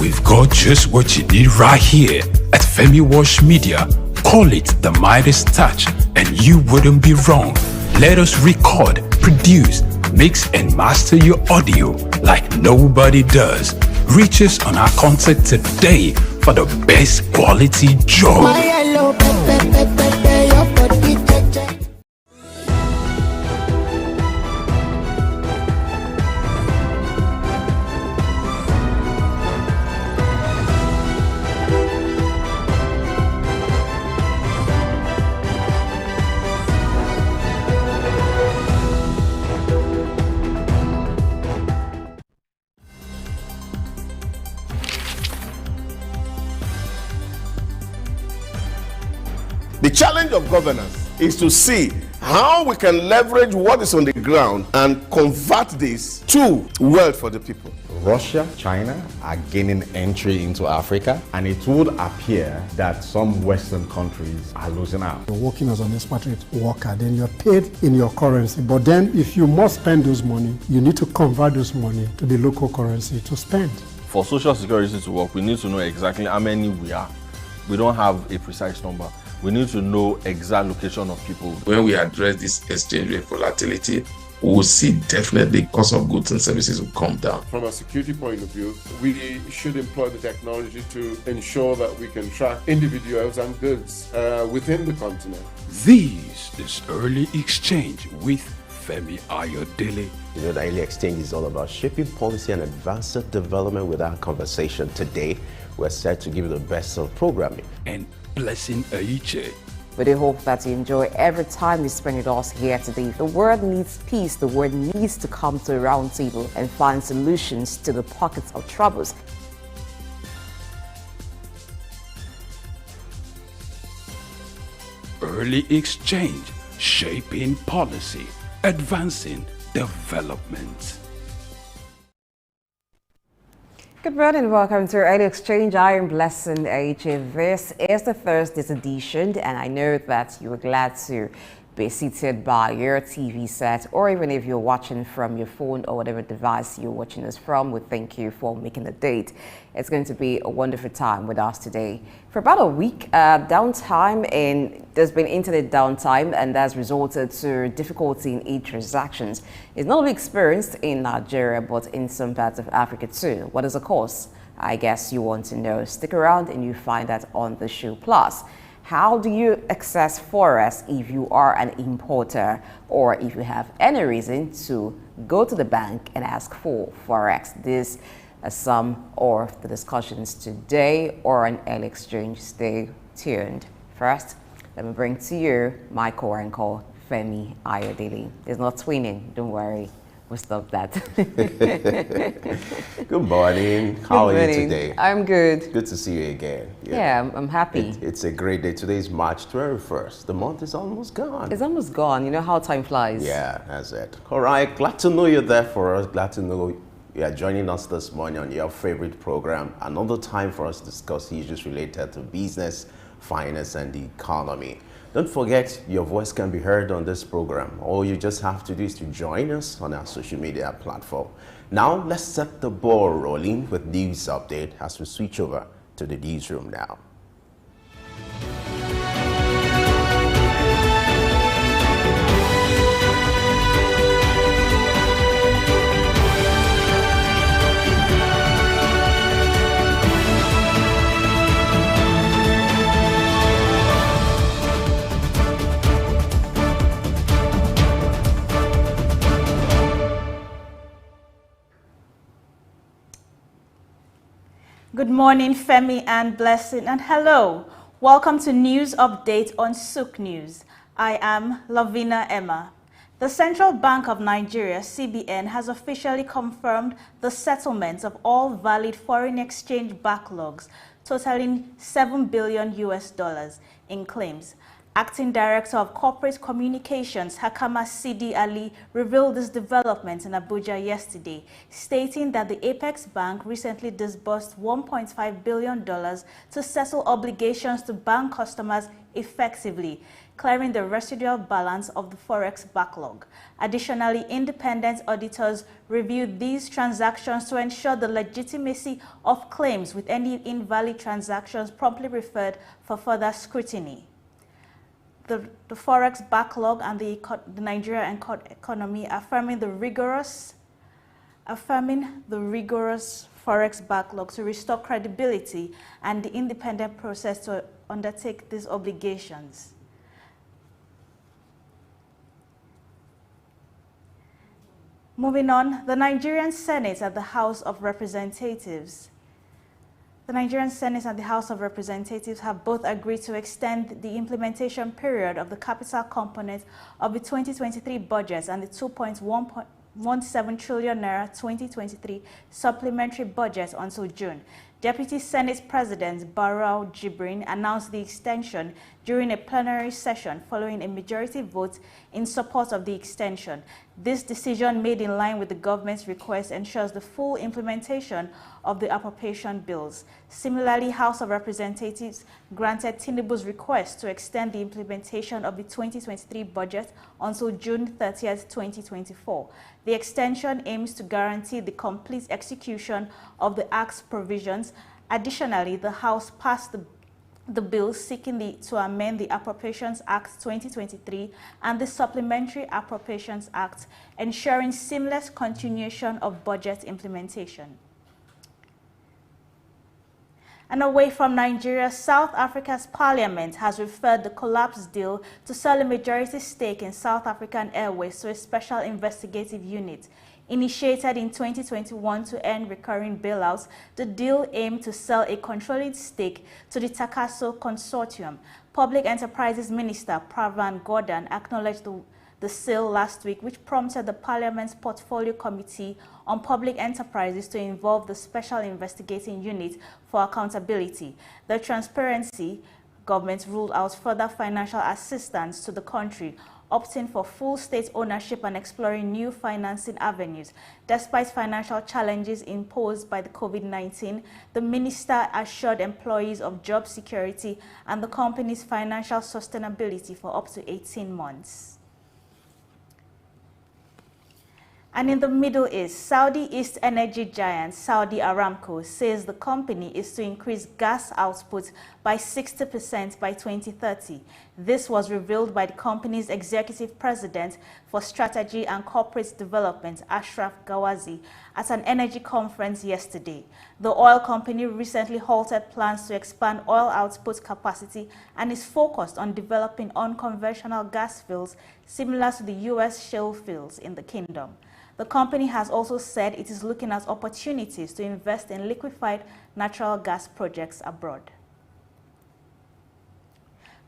We've got just what you need right here at Femi Wash Media. Call it the Midas Touch and you wouldn't be wrong. Let us record, produce, mix and master your audio like nobody does. Reach us on our contact today for the best quality job. The challenge of governance is to see how we can leverage what is on the ground and convert this to wealth for the people. Russia, China are gaining entry into Africa, and it would appear that some Western countries are losing out. You're working as an expatriate worker, then you're paid in your currency. But then if you must spend those money, you need to convert those money to the local currency to spend. For Social Security to work, we need to know exactly how many we are. We don't have a precise number. We need to know exact location of people. When we address this exchange rate volatility, we will see definitely cost of goods and services will come down. From a security point of view, we should employ the technology to ensure that we can track individuals and goods within the continent. This is Early Exchange with Femi Ayodele. You know, the Early Exchange is all about shaping policy and advancing development. With our conversation today, we're set to give you the best of programming. And Blessing Aiche. We do hope that you enjoy every time you spend with us here today. The world needs peace. The world needs to come to a round table and find solutions to the pockets of troubles. Early Exchange, shaping policy, advancing development. Good morning and welcome to Early Exchange. I am Blessing Aiche. This is the Thursday's edition, and I know that you are glad to be seated by your TV set, or even if you're watching from your phone or whatever device you're watching us from. We thank you for making the date. It's going to be a wonderful time with us today. For about a week, downtime, and there's been internet downtime, and that's resulted to difficulty in e-transactions. It's not only experienced in Nigeria, but in some parts of Africa too. What is the cause? I guess you want to know. Stick around and you find that on the SOUQ Plus. How do you access Forex if you are an importer, or if you have any reason to go to the bank and ask for Forex? This is some of the discussions today or an Early Exchange. Stay tuned. First, let me bring to you my co-anchor, Femi Ayodele. There's no twinning, don't worry. We'll stop that. Good morning. How are you today? I'm good. Good to see you again. Yeah, I'm happy. It's a great day. Today is March 21st. The month is almost gone. It's almost gone. You know how time flies. Yeah, that's it. All right. Glad to know you're there for us. Glad to know you are joining us this morning on your favorite program. Another time for us to discuss issues related to business, finance, and the economy. Don't forget, your voice can be heard on this program. All you just have to do is to join us on our social media platform. Now, let's set the ball rolling with news update as we switch over to the newsroom now. Good morning, Femi and Blessing, and hello. Welcome to News Update on SOUQ News. I am Lavina Emma. The Central Bank of Nigeria, CBN, has officially confirmed the settlement of all valid foreign exchange backlogs totaling $7 billion in claims. Acting Director of Corporate Communications, Hakama Sidi Ali, revealed this development in Abuja yesterday, stating that the Apex Bank recently disbursed $1.5 billion to settle obligations to bank customers effectively, clearing the residual balance of the forex backlog. Additionally, independent auditors reviewed these transactions to ensure the legitimacy of claims, with any invalid transactions promptly referred for further scrutiny. The forex backlog and the Nigerian economy affirming the rigorous forex backlog to restore credibility and the independent process to undertake these obligations. Moving on, the Nigerian Senate and the House of Representatives. The Nigerian Senate and the House of Representatives have both agreed to extend the implementation period of the capital component of the 2023 budgets and the 2.17 trillion naira 2023 supplementary budget until June. Deputy Senate President Barau Jibrin announced the extension during a plenary session following a majority vote in support of the extension. This decision, made in line with the government's request, ensures the full implementation of the appropriation bills. Similarly, House of Representatives granted Tinubu's request to extend the implementation of the 2023 budget until June 30th, 2024. The extension aims to guarantee the complete execution of the Act's provisions. Additionally, the House passed the bill seeking to amend the Appropriations Act 2023 and the Supplementary Appropriations Act, ensuring seamless continuation of budget implementation. And away from Nigeria, South Africa's parliament has referred the collapsed deal to sell a majority stake in South African Airways to a special investigative unit. Initiated in 2021 to end recurring bailouts, the deal aimed to sell a controlling stake to the Takaso Consortium. Public Enterprises Minister Pravan Gordhan acknowledged the sale last week, which prompted the Parliament's Portfolio Committee on Public Enterprises to involve the Special Investigating Unit for accountability. The Transparency government ruled out further financial assistance to the country, opting for full state ownership and exploring new financing avenues. Despite financial challenges imposed by the COVID-19, the minister assured employees of job security and the company's financial sustainability for up to 18 months. And in the Middle East, Saudi East energy giant Saudi Aramco says the company is to increase gas output by 60% by 2030. This was revealed by the company's executive president for strategy and corporate development, Ashraf Gawazi, at an energy conference yesterday. The oil company recently halted plans to expand oil output capacity and is focused on developing unconventional gas fields similar to the U.S. shale fields in the kingdom. The company has also said it is looking at opportunities to invest in liquefied natural gas projects abroad.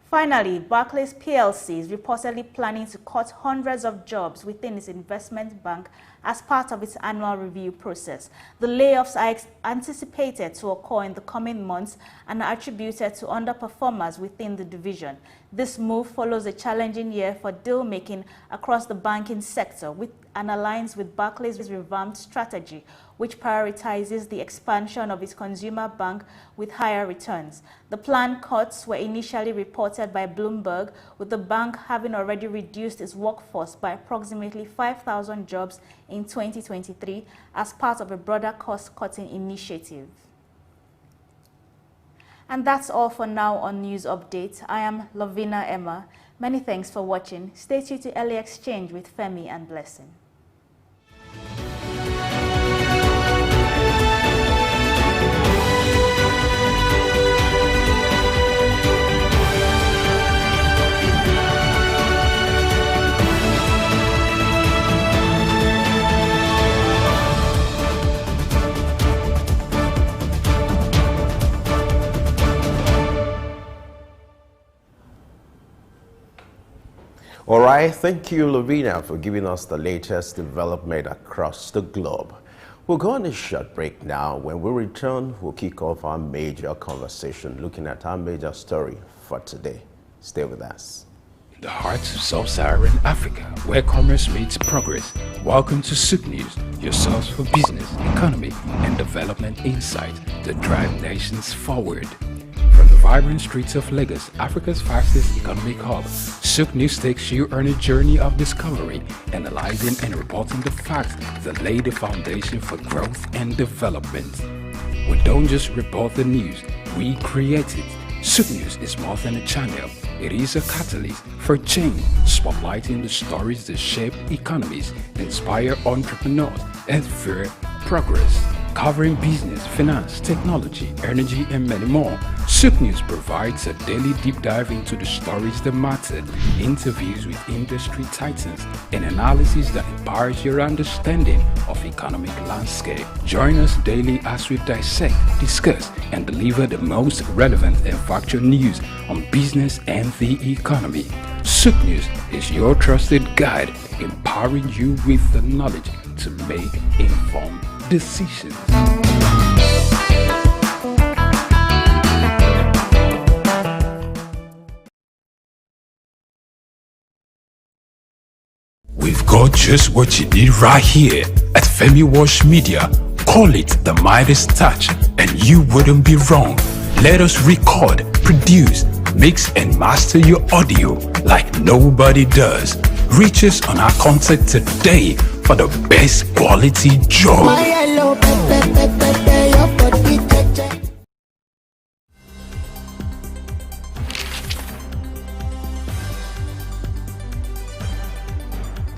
Finally, Barclays PLC is reportedly planning to cut hundreds of jobs within its investment bank as part of its annual review process. The layoffs are anticipated to occur in the coming months and are attributed to underperformers within the division. This move follows a challenging year for deal-making across the banking sector, and aligns with Barclays' revamped strategy, which prioritizes the expansion of its consumer bank with higher returns. The planned cuts were initially reported by Bloomberg, with the bank having already reduced its workforce by approximately 5,000 jobs in 2023 as part of a broader cost-cutting initiative. And that's all for now on News Update. I am Lovina Emma. Many thanks for watching. Stay tuned to Early Exchange with Femi and Blessing. All right, thank you, Lovina, for giving us the latest development across the globe. We'll go on a short break now. When we return, we'll kick off our major conversation, looking at our major story for today. Stay with us. The heart of sub-Saharan Africa, where commerce meets progress. Welcome to SOUQ News, your source for business, economy, and development insight that drive nations forward. From the vibrant streets of Lagos, Africa's fastest economic hub, SOUQ News takes you on a journey of discovery, analyzing and reporting the facts that lay the foundation for growth and development. We don't just report the news, we create it. SOUQ News is more than a channel. It is a catalyst for change, spotlighting the stories that shape economies, inspire entrepreneurs, and fuel progress. Covering business, finance, technology, energy, and many more, SOUQ News provides a daily deep dive into the stories that matter, interviews with industry titans, and analysis that empowers your understanding of economic landscape. Join us daily as we dissect, discuss, and deliver the most relevant and factual news on business and the economy. SOUQ News is your trusted guide, empowering you with the knowledge to make informed decisions. We've got just what you need right here at SOUQ Media. Call it the Midas touch and you wouldn't be wrong. Let us record, produce, mix and master your audio like nobody does. Reach us on our contact today for the best quality job.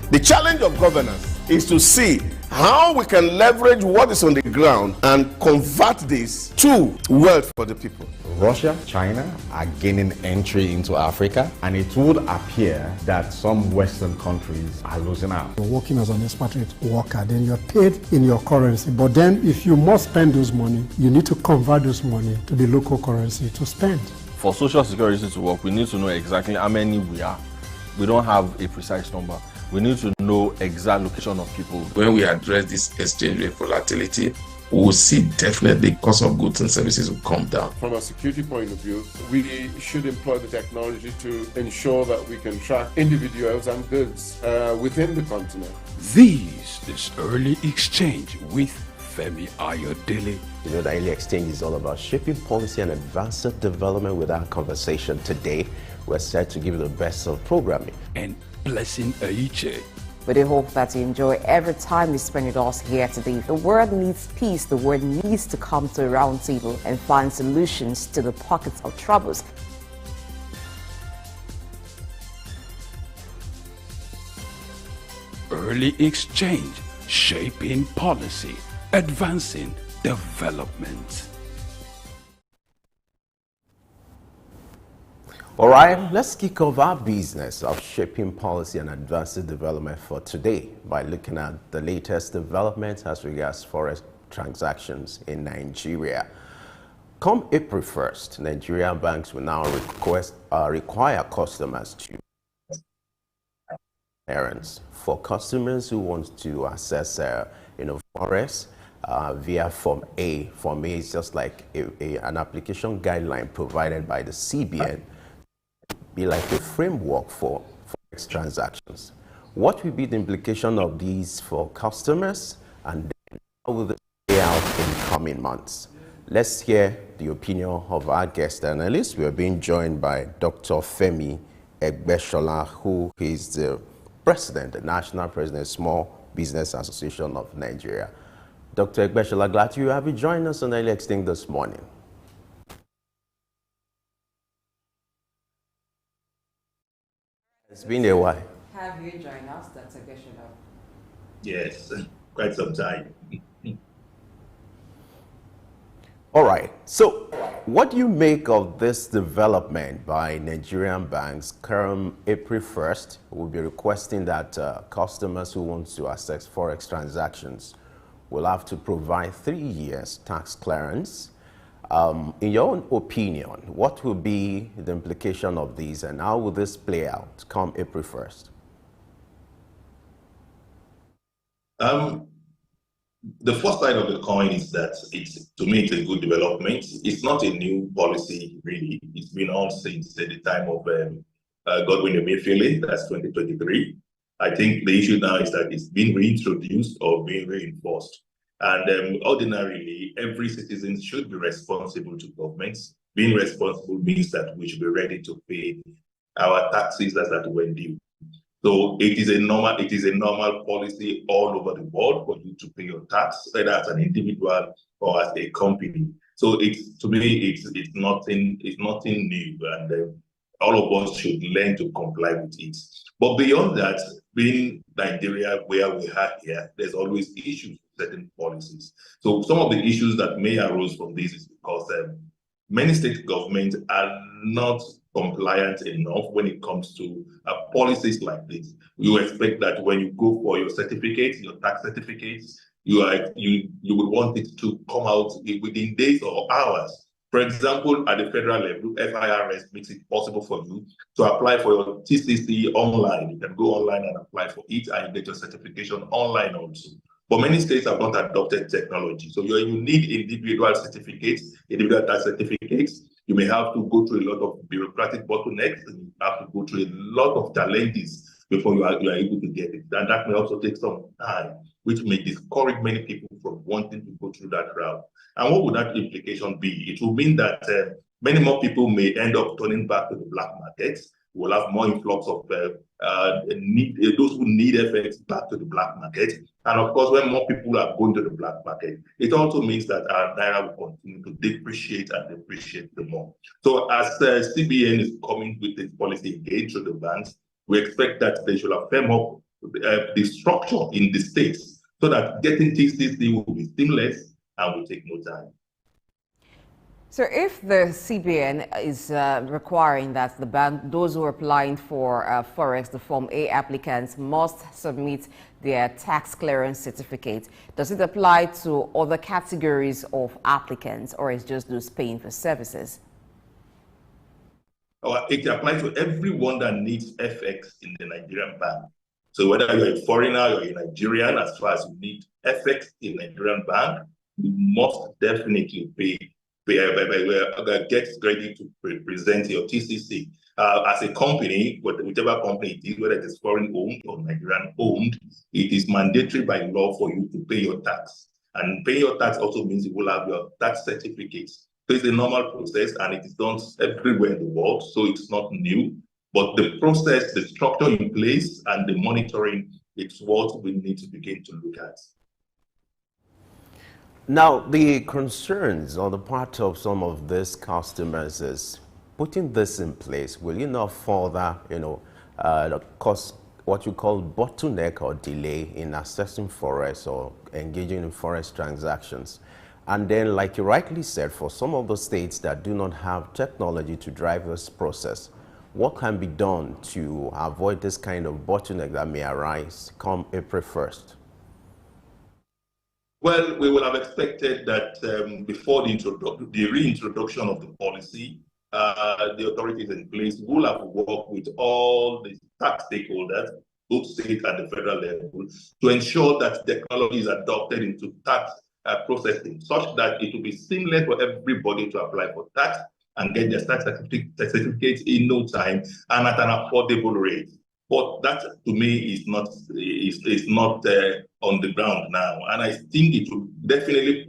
The challenge of governance is to see how we can leverage what is on the ground and convert this to wealth for the people. Russia, China are gaining entry into Africa, and it would appear that some Western countries are losing out. You're working as an expatriate worker, then you're paid in your currency. But then if you must spend those money, you need to convert those money to the local currency to spend. For Social Security to work, we need to know exactly how many we are. We don't have a precise number. We need to know exact location of people. When we address this exchange rate volatility, we will see definitely cost of goods and services will come down. From a security point of view, we should employ the technology to ensure that we can track individuals and goods within the continent. This is Early Exchange with Femi Ayodele. You know, the Early Exchange is all about shaping policy and advancing development. With our conversation today, we're set to give you the best of programming. And Blessing Aiche. We do hope that you enjoy every time you spend with us here today. The world needs peace. The world needs to come to a round table and find solutions to the pockets of troubles. Early Exchange, shaping policy, advancing development. All right, let's kick off our business of shaping policy and advancing development for today by looking at the latest developments as regards forex transactions in Nigeria. Come April 1st, Nigerian banks will now require customers to errands. For customers who want to access forex via Form A. Form A is just like an application guideline provided by the CBN, be like a framework for forex transactions. What will be the implication of these for customers, and how will this play out in coming months? Let's hear the opinion of our guest analyst. We are being joined by Dr. Femi Egbeshola, who is the president, the national president, Small Business Association of Nigeria. Dr. Egbeshola, glad to have you joined us on Early Exchange this morning. It's been a while. Have you joined us, Dr. Egbeshola? Yes, quite some time. All right. So, what do you make of this development by Nigerian banks? Come April 1st, we'll be requesting that customers who want to access forex transactions will have to provide 3 years tax clearance. In your own opinion, what will be the implication of these, and how will this play out come April 1st? The first side of the coin is that to me, it's a good development. It's not a new policy, really. It's been on since the time of Godwin Emefiele, that's 2023. I think the issue now is that it's been reintroduced or being reinforced. And ordinarily, every citizen should be responsible to governments. Being responsible means that we should be ready to pay our taxes as that when due. So it is a normal policy all over the world for you to pay your tax, either as an individual or as a company. So to me, it's nothing new, and all of us should learn to comply with it. But beyond that, being Nigeria where we are here, there's always issues with certain policies. So some of the issues that may arise from this is because many state governments are not compliant enough when it comes to policies like this. You expect that when you go for your certificates, your tax certificates, you would want it to come out within days or hours. For example, at the federal level, FIRS makes it possible for you to apply for your TCC online. You can go online and apply for it, and you get your certification online also. But many states have not adopted technology. So you need individual certificates, individual tax certificates. You may have to go through a lot of bureaucratic bottlenecks, and you have to go through a lot of challenges before you are able to get it. And that may also take some time, which may discourage many people from wanting to go through that route. And what would that implication be? It will mean that many more people may end up turning back to the black markets. We'll have more influx of those who need FX back to the black market. And of course, when more people are going to the black market, it also means that our naira will continue to depreciate and depreciate the more. So as CBN is coming with this policy again through the banks, we expect that they should have firm up the structure in the states so that getting TCC will be seamless and will take no time. So if the CBN is requiring that the bank, those who are applying for Forex, the Form A applicants, must submit their tax clearance certificate, does it apply to other categories of applicants, or is just those paying for services? It applies to everyone that needs FX in the Nigerian bank. So whether you're a foreigner or a Nigerian, as far as you need FX in Nigerian bank, you must definitely get ready to present your TCC. As a company, whichever company it is, whether it is foreign owned or Nigerian owned, it is mandatory by law for you to pay your tax. And paying your tax also means you will have your tax certificates. So it's a normal process, and it is done everywhere in the world, so it's not new. But the process, the structure in place, and the monitoring, it's what we need to begin to look at. Now, the concerns on the part of some of these customers is putting this in place, will you not further, cause what you call bottleneck or delay in accessing forex or engaging in forex transactions? And then, like you rightly said, for some of the states that do not have technology to drive this process, what can be done to avoid this kind of bottleneck that may arise come April 1st? Well, we will have expected that before the reintroduction of the policy, the authorities in place will have worked with all the tax stakeholders, both state and the federal level, to ensure that technology is adopted into tax processing, such that it will be seamless for everybody to apply for tax and get their tax certificates in no time and at an affordable rate. But that, to me, is not on the ground now, and I think it will definitely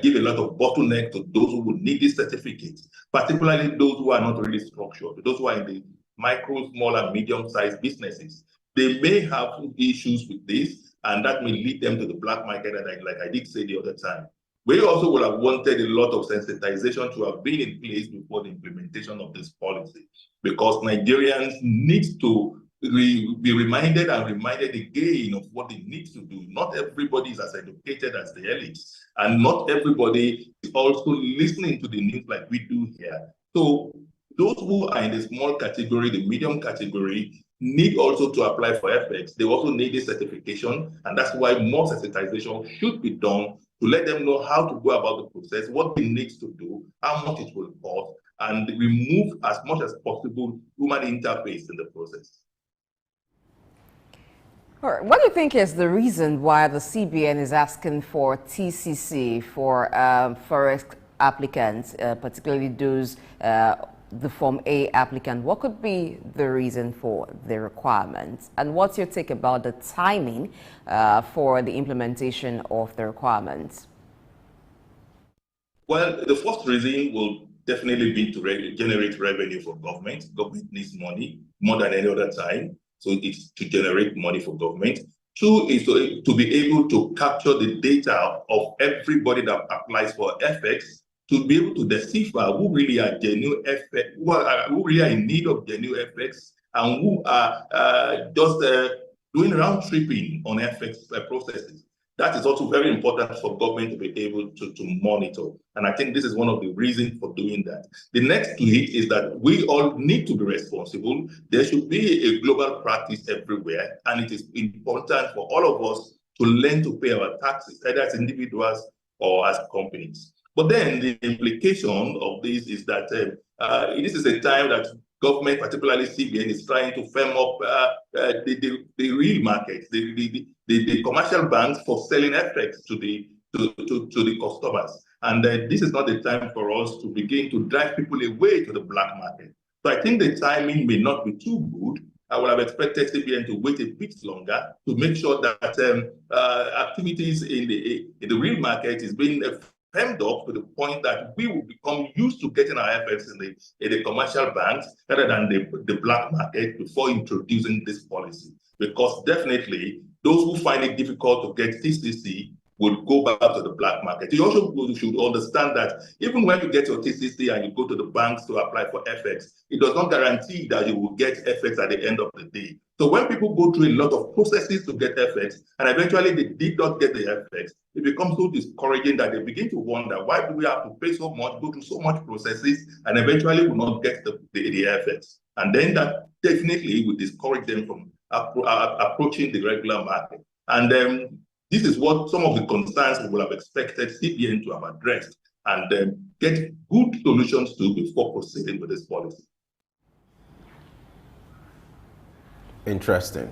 give a lot of bottleneck to those who would need these certificates, particularly those who are not really structured, those who are in the micro, small, and medium-sized businesses. They may have issues with this, and that may lead them to the black market, like I did say the other time. We also would have wanted a lot of sensitization to have been in place before the implementation of this policy, because Nigerians need to be reminded and reminded again of what they need to do. Not everybody is as educated as the elites, and not everybody is also listening to the news like we do here. So those who are in the small category, the medium category, need also to apply for FX. They also need a certification, and that's why more sensitization should be done to let them know how to go about the process, what they need to do, how much it will cost, and remove as much as possible human interface in the process. All right. What do you think is the reason why the CBN is asking for TCC for forex applicants, particularly those the Form A applicant? What could be the reason for the requirements? And what's your take about the timing for the implementation of the requirements? Well, the first reason will definitely been to generate revenue for government. Government needs money more than any other time. So it's to generate money for government. Two is to be able to capture the data of everybody that applies for FX, to be able to decipher who really are genuine FX, who really are in need of genuine FX, and who are just doing round tripping on FX processes. That is also very important for government to be able to monitor. And I think this is one of the reasons for doing that. The next to it is that we all need to be responsible. There should be a global practice everywhere. And it is important for all of us to learn to pay our taxes, either as individuals or as companies. But then the implication of this is that this is a time that government, particularly CBN, is trying to firm up the real market, the commercial banks for selling FX to the customers. And this is not the time for us to begin to drive people away to the black market. So I think the timing may not be too good. I would have expected CBN to wait a bit longer to make sure that activities in the real market is being firmed up to the point that we will become used to getting our FX in the commercial banks rather than the black market before introducing this policy. Because definitely those who find it difficult to get TCC would go back to the black market. You also should understand that even when you get your TCC and you go to the banks to apply for FX, it does not guarantee that you will get FX at the end of the day. So when people go through a lot of processes to get FX and eventually they did not get the FX, it becomes so discouraging that they begin to wonder, why do we have to pay so much, go through so much processes, and eventually will not get the FX? And then that definitely will discourage them from approaching the regular market. And this is what some of the concerns we would have expected CBN to have addressed and get good solutions to before proceeding with this policy. Interesting.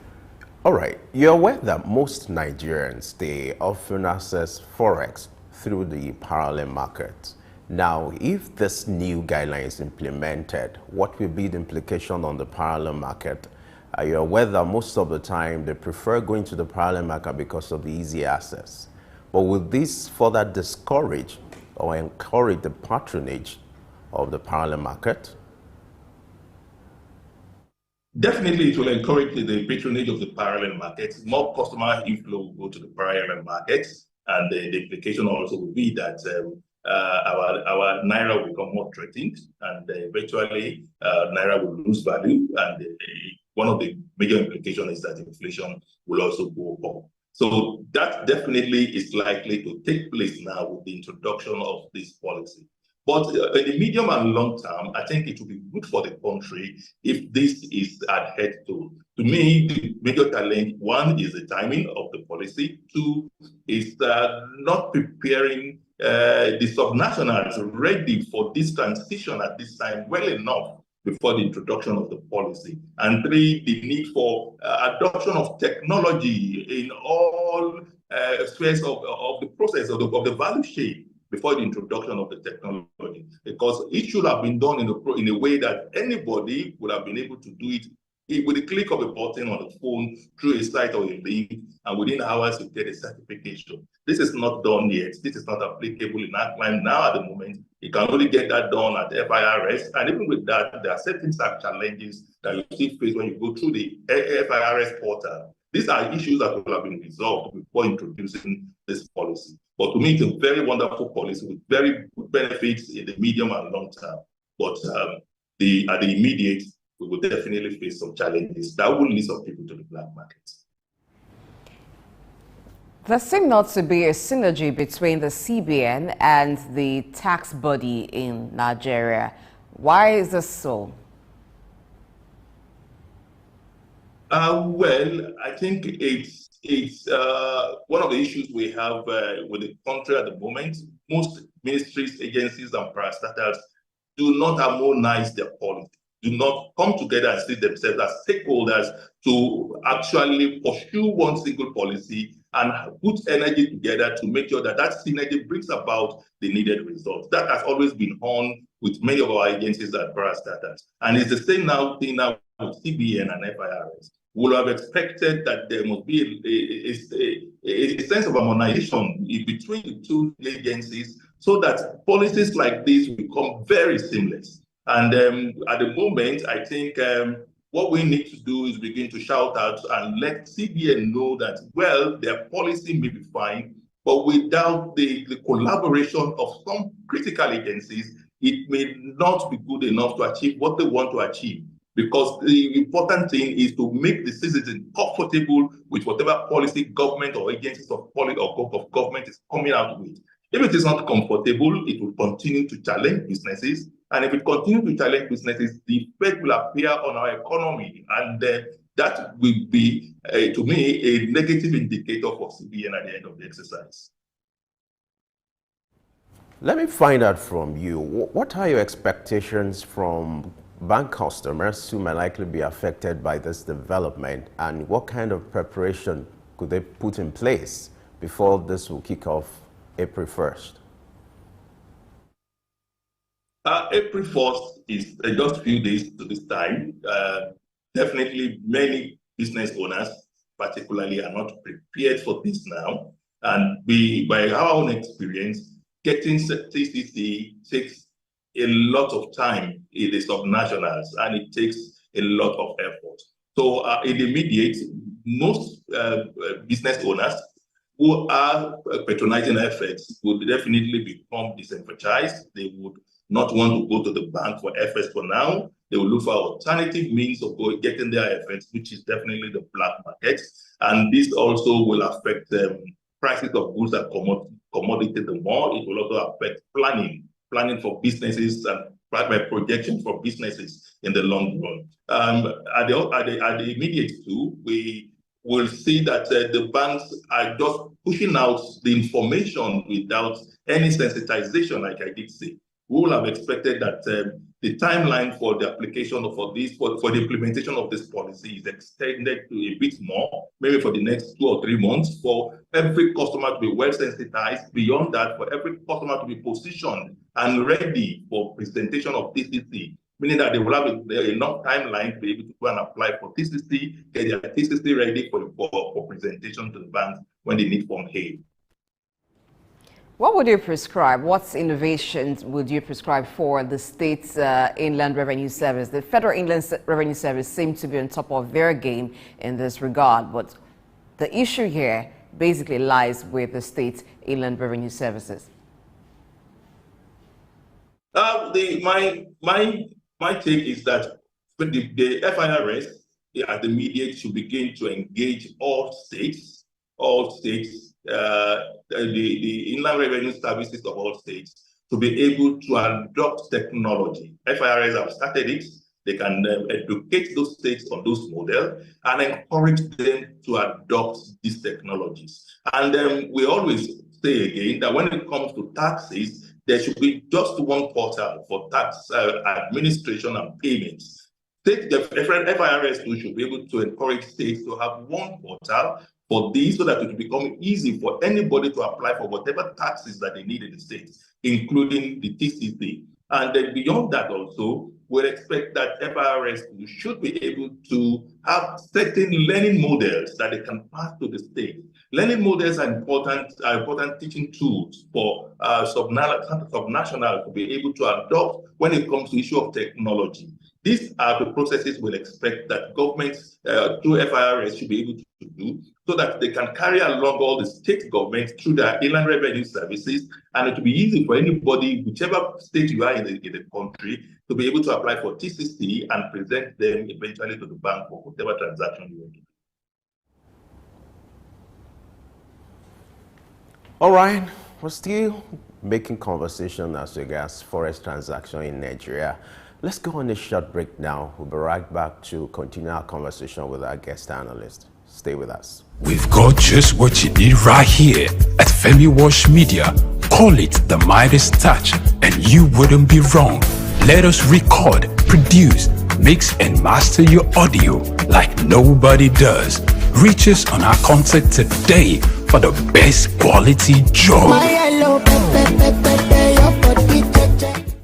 All right. You're aware that most Nigerians, they often access Forex through the parallel market. Now, if this new guideline is implemented, what will be the implication on the parallel market? Are you aware that most of the time they prefer going to the parallel market because of the easy access? But will this further discourage or encourage the patronage of the parallel market? Definitely, it will encourage the patronage of the parallel markets. More customer inflow will go to the parallel markets, and the implication also will be that our naira will become more threatened, and eventually naira will lose value. And one of the major implications is that inflation will also go up. So that definitely is likely to take place now with the introduction of this policy. But in the medium and long term, I think it will be good for the country if this is adhered to. To me, the major challenge, one, is the timing of the policy. Two, is not preparing the subnationals ready for this transition at this time well enough before the introduction of the policy. And three, the need for adoption of technology in all spheres of the process of the value chain before the introduction of the technology, because it should have been done in a way that anybody would have been able to do it with a click of a button on the phone through a site or a link, and within hours you get a certification. This is not done yet. This is not applicable in our time now at the moment. You can only get that done at FIRS, and even with that, there are certain challenges that you still face when you go through the FIRS portal. These are issues that will have been resolved before introducing this policy. But to me, it's a very wonderful policy with very good benefits in the medium and long term. But at the immediate, we will definitely face some challenges that will lead some people to the black market. There seems not to be a synergy between the CBN and the tax body in Nigeria. Why is this so? Well, I think it's one of the issues we have with the country at the moment. Most ministries, agencies, and parastatals do not harmonize their policy, do not come together and see themselves as stakeholders to actually pursue one single policy and put energy together to make sure that that synergy brings about the needed results. That has always been on with many of our agencies and parastatals. And it's the same thing now with CBN and FIRS. we would have expected that there must be a sense of harmonization between the two agencies so that policies like this become very seamless. And at the moment, I think what we need to do is begin to shout out and let CBN know that, well, their policy may be fine, but without the collaboration of some critical agencies, it may not be good enough to achieve what they want to achieve. Because the important thing is to make the citizen comfortable with whatever policy government or agencies of policy or of government is coming out with. If it is not comfortable, it will continue to challenge businesses. And if it continues to challenge businesses, the effect will appear on our economy. And that will be, to me, a negative indicator for CBN at the end of the exercise. Let me find out from you, what are your expectations from bank customers who may likely be affected by this development, and what kind of preparation could they put in place before this will kick off April 1st? April 1st is just a few days to this time. Definitely many business owners particularly are not prepared for this now. And by our own experience, getting TCC takes a lot of time in the subnationals, and it takes a lot of effort. So in the immediate, most business owners who are patronizing efforts would definitely become disenfranchised. They would not want to go to the bank for efforts for now. They will look for alternative means of getting their efforts, which is definitely the black market. And this also will affect prices of goods and commodities the more. It will also affect planning for businesses and projection for businesses in the long run. At the immediate too, we will see that the banks are just pushing out the information without any sensitization, like I did say. We will have expected that the timeline for the application for the implementation of this policy is extended to a bit more, maybe for the next 2 or 3 months, for every customer to be well sensitized. Beyond that, for every customer to be positioned and ready for presentation of TCC, meaning that they will have enough timeline to be able to go and apply for TCC, get their TCC ready for presentation to the banks when they need Form A. What would you prescribe? What innovations would you prescribe for the state's Inland Revenue Service? The Federal Inland Revenue Service seems to be on top of their game in this regard, but the issue here basically lies with the state's Inland Revenue Services. My take is that the FIRS at the immediate should begin to engage all states, the Inland Revenue Services of all states to be able to adopt technology. FIRS have started it. They can educate those states on those models and encourage them to adopt these technologies. And we always say again that when it comes to taxes, there should be just one portal for tax administration and payments. The FIRS too should be able to encourage states to have one portal for this so that it will become easy for anybody to apply for whatever taxes that they need in the states, including the TCC. And then beyond that also, we'll expect that FIRS should be able to have certain learning models that they can pass to the state. Learning models are important teaching tools for subnational to be able to adopt when it comes to issue of technology. These are the processes we'll expect that governments through FIRS should be able to do so that they can carry along all the state governments through their Inland Revenue Services, and it will be easy for anybody, whichever state you are in the country, to be able to apply for TCC and present them eventually to the bank for whatever transaction you want to do. All right, we're still making conversation as regards forex transaction in Nigeria. Let's go on a short break now. We'll be right back to continue our conversation with our guest analyst. Stay with us. We've got just what you need right here at Femi Wash Media. Call it the Midas touch and you wouldn't be wrong. Let us record, produce, mix and master your audio like nobody does. Reach us on our contact today for the best quality job.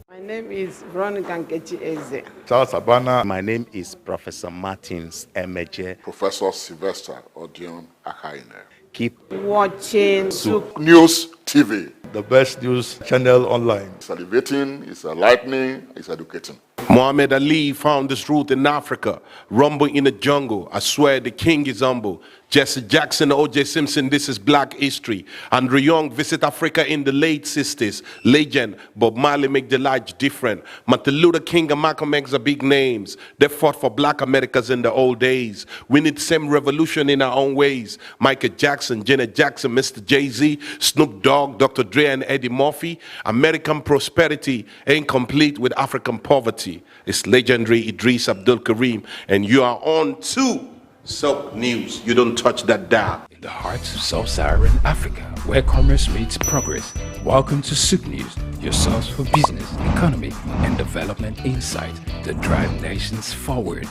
My name is is Veronica Nkechi Eze. Charles Abana. My name is Professor Martins Emeje. Professor Sylvester Odion Akaine. Keep watching SOUQ News TV, the best news channel online. It's elevating, it's enlightening, it's educating. Muhammad Ali found this truth in Africa. Rumble in the jungle. I swear the king is humble. Jesse Jackson, O.J. Simpson, this is black history. Andrew Young visit Africa in the late 60s. Legend, Bob Marley make the life different. Martin Luther King and Malcolm X are big names. They fought for black Americans in the old days. We need same revolution in our own ways. Michael Jackson, Janet Jackson, Mr. Jay-Z, Snoop Dogg, Dr. Dre and Eddie Murphy. American prosperity ain't complete with African poverty. It's legendary Idris Abdul Karim, and you are on to SOUQ News. You don't touch that dial. In the heart of sub-Saharan Africa, where commerce meets progress. Welcome to SOUQ News, your source for business, economy, and development insight that drive nations forward.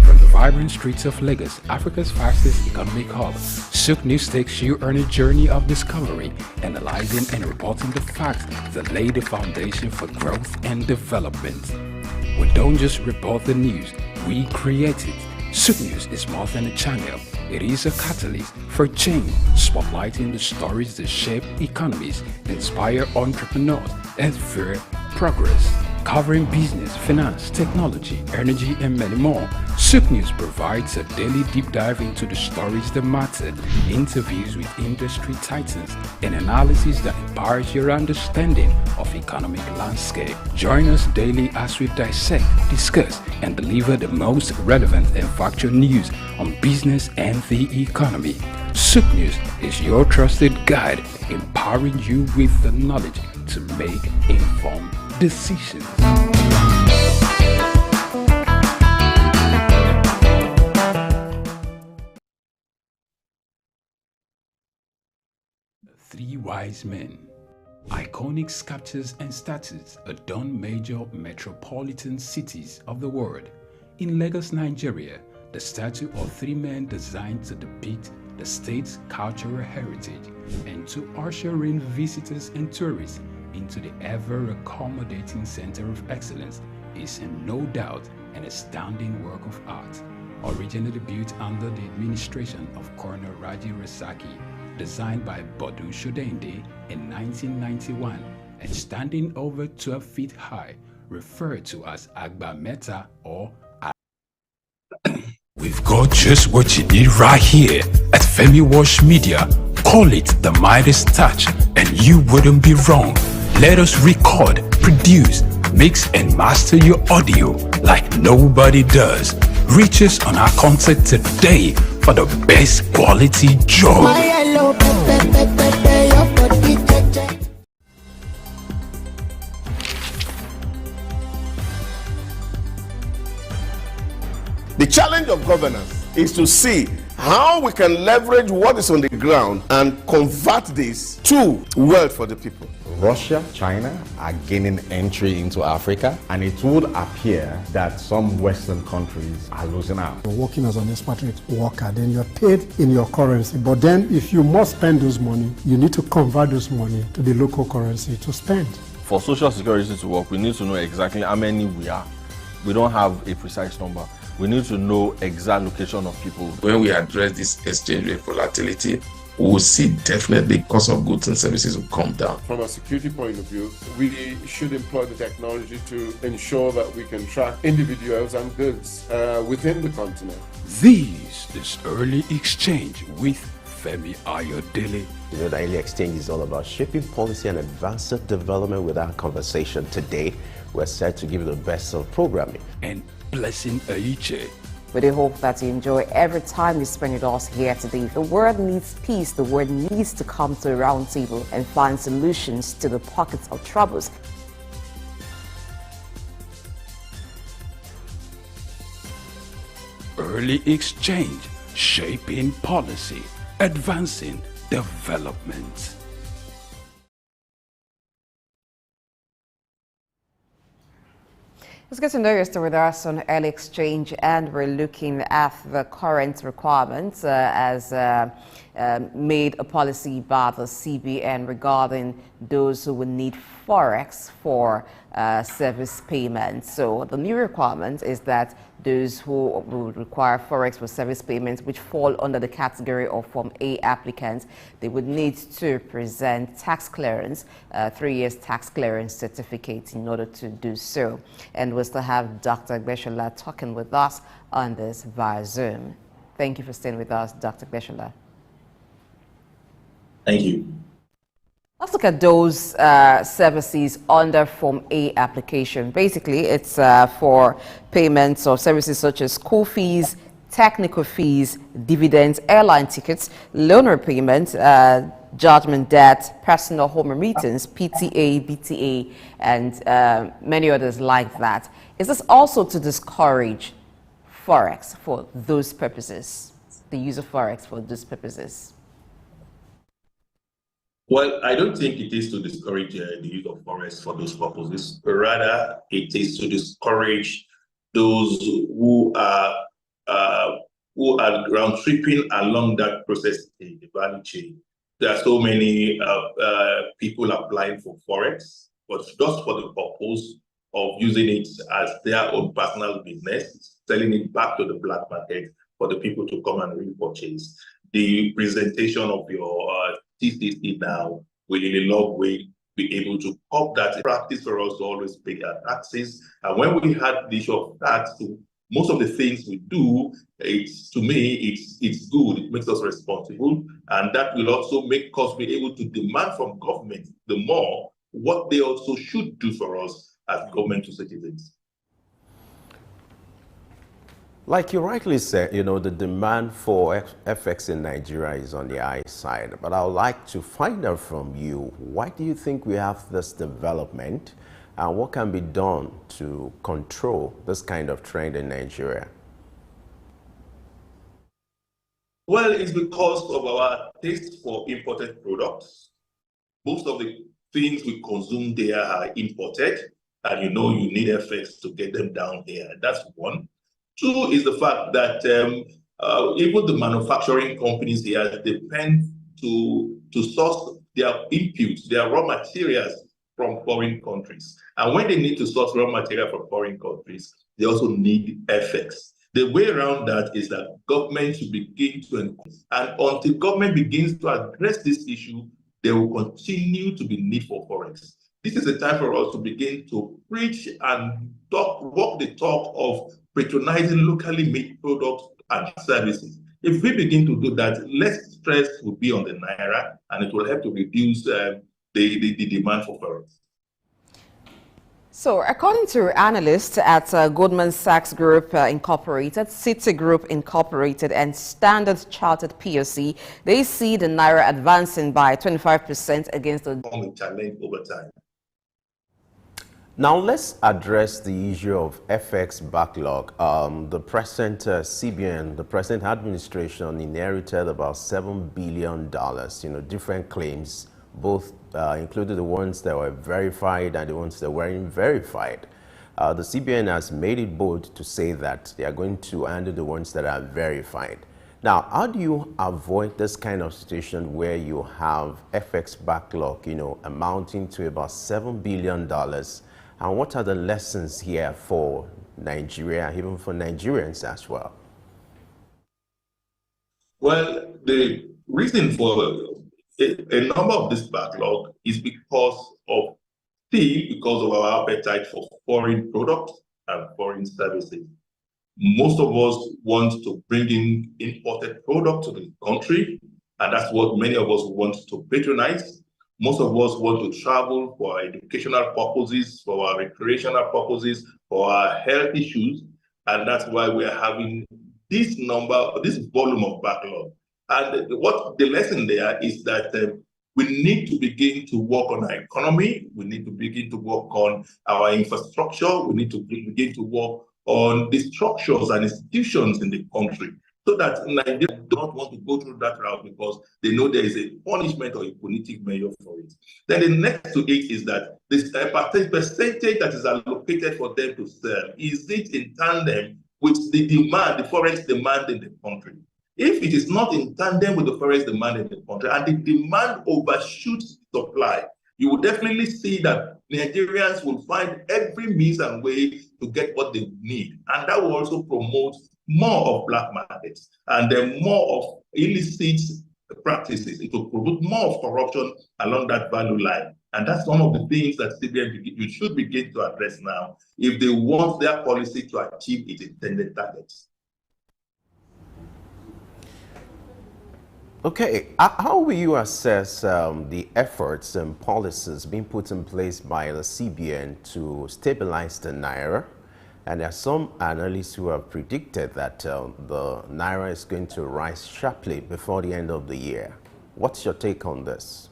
From the vibrant streets of Lagos, Africa's fastest economic hub, SOUQ News takes you on a journey of discovery, analyzing and reporting the facts that lay the foundation for growth and development. We don't just report the news, we create it. SOUQ News is more than a channel. It is a catalyst for change, spotlighting the stories that shape economies, inspire entrepreneurs, and fuel progress. Covering business, finance, technology, energy, and many more, SOUQ News provides a daily deep dive into the stories that matter, interviews with industry titans, and analysis that empowers your understanding of economic landscape. Join us daily as we dissect, discuss, and deliver the most relevant and factual news on business and the economy. SOUQ News is your trusted guide, empowering you with the knowledge to make informed decisions. Three wise men. Iconic sculptures and statues adorn major metropolitan cities of the world. In Lagos, Nigeria, the statue of three men designed to depict the state's cultural heritage and to usher in visitors and tourists into the ever-accommodating center of excellence is no doubt an astounding work of art. Originally built under the administration of Colonel Raji Rasaki, designed by Bodu Shodende in 1991 and standing over 12 feet high, referred to as Agba Meta or We've got just what you need right here at Femi Wash Media. Call it the Midas Touch and you wouldn't be wrong. Let us record, produce, mix and master your audio like nobody does. Reach us on our contact today for the best quality job. The challenge of governance is to see how we can leverage what is on the ground and convert this to wealth for the people. Russia, China are gaining entry into Africa, and it would appear that some Western countries are losing out. You're working as an expatriate worker, then you're paid in your currency. But then if you must spend those money, you need to convert those money to the local currency to spend. For Social Security to work, we need to know exactly how many we are. We don't have a precise number. We need to know exact location of people. When we address this exchange rate volatility, we will see definitely cost of goods and services will come down. From a security point of view, we should employ the technology to ensure that we can track individuals and goods within the continent. This early exchange with Femi Ayodele. You know, the early exchange is all about shaping policy and advancing development. With our conversation today, we're set to give you the best of programming. And Blessing Aiche. We do hope that you enjoy every time you spend with us here today. The world needs peace. The world needs to come to a round table and find solutions to the pockets of troubles. Early exchange, shaping policy, advancing development. Let's get to know you're still with us on Early Exchange, and we're looking at the current requirements as made a policy by the CBN regarding those who would need Forex for service payments. So the new requirement is that those who would require Forex for service payments, which fall under the category of Form A applicants, they would need to present tax clearance, 3 years tax clearance certificate in order to do so. And we'll still have Dr. Gbeshola talking with us on this via Zoom. Thank you for staying with us, Dr. Gbeshola. Thank you. Let's look at those services under Form A application. Basically, it's for payments of services such as school fees, technical fees, dividends, airline tickets, loan repayment, judgment debt, personal home remittance, PTA, BTA, and many others like that. Is this also to discourage Forex for those purposes, the use of Forex for those purposes? Well, I don't think it is to discourage the use of Forex for those purposes. Rather, it is to discourage those who are round tripping along that process in the value chain. There are so many people applying for Forex, but just for the purpose of using it as their own personal business, selling it back to the black market for the people to come and repurchase. The presentation of your TCC now will in a long way be able to up that practice for us to always pay our taxes. And when we had the issue of tax, most of the things we do, to me, it's good. It makes us responsible, and that will also make us be able to demand from government the more what they also should do for us as government to citizens. Like you rightly said, you know, the demand for FX in Nigeria is on the high side. But I would like to find out from you, why do you think we have this development, and what can be done to control this kind of trend in Nigeria? Well, it's because of our taste for imported products. Most of the things we consume there are imported, and you know you need FX to get them down here. That's one. Two is the fact that even the manufacturing companies here depend to source their inputs, their raw materials from foreign countries. And when they need to source raw material from foreign countries, they also need FX. The way around that is that government should begin to encourage, and until government begins to address this issue, there will continue to be need for Forex. This is a time for us to begin to preach and walk the talk of patronizing locally made products and services. If we begin to do that, less stress will be on the Naira, and it will help to reduce the demand for Forex. So, according to analysts at Goldman Sachs Group Incorporated, Citigroup Incorporated, and Standard Chartered PLC, they see the Naira advancing by 25% against the challenge over time. Now let's address the issue of FX backlog. The present CBN, the present administration inherited about $7 billion, different claims, both included the ones that were verified and the ones that weren't verified. The CBN has made it bold to say that they are going to handle the ones that are verified. Now, how do you avoid this kind of situation where you have FX backlog, amounting to about $7 billion? And what are the lessons here for Nigeria, even for Nigerians as well? Well, the reason for a number of this backlog is because of our appetite for foreign products and foreign services. Most of us want to bring in imported products to the country, and that's what many of us want to patronize. Most of us want to travel for our educational purposes, for our recreational purposes, for our health issues, and that's why we are having this volume of backlog. And what the lesson there is that we need to begin to work on our economy, we need to begin to work on our infrastructure, we need to begin to work on the structures and institutions in the country, so that Nigeria don't want to go through that route because they know there is a punishment or a punitive measure for it. Then the next to it is that this percentage that is allocated for them to sell, is it in tandem with the demand, the forex demand in the country? If it is not in tandem with the forest demand in the country and the demand overshoots supply, you will definitely see that Nigerians will find every means and way to get what they need. And that will also promote more of black markets and then more of illicit practices. It will promote more of corruption along that value line. And that's one of the things that CBN you should begin to address now if they want their policy to achieve its intended targets. Okay, how will you assess the efforts and policies being put in place by the CBN to stabilize the Naira? And there are some analysts who have predicted that the Naira is going to rise sharply before the end of the year. What's your take on this?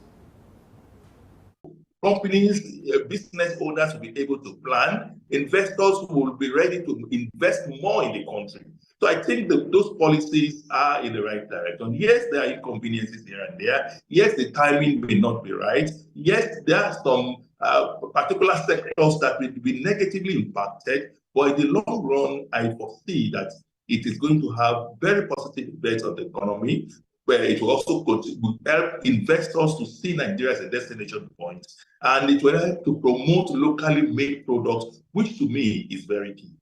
Companies, business owners will be able to plan. Investors will be ready to invest more in the country. So I think that those policies are in the right direction. Yes, there are inconveniences here and there. Yes, the timing may not be right. Yes, there are some particular sectors that will be negatively impacted. But in the long run, I foresee that it is going to have very positive effects on the economy, where it will also help investors to see Nigeria as a destination point. And it will help to promote locally made products, which to me is very key.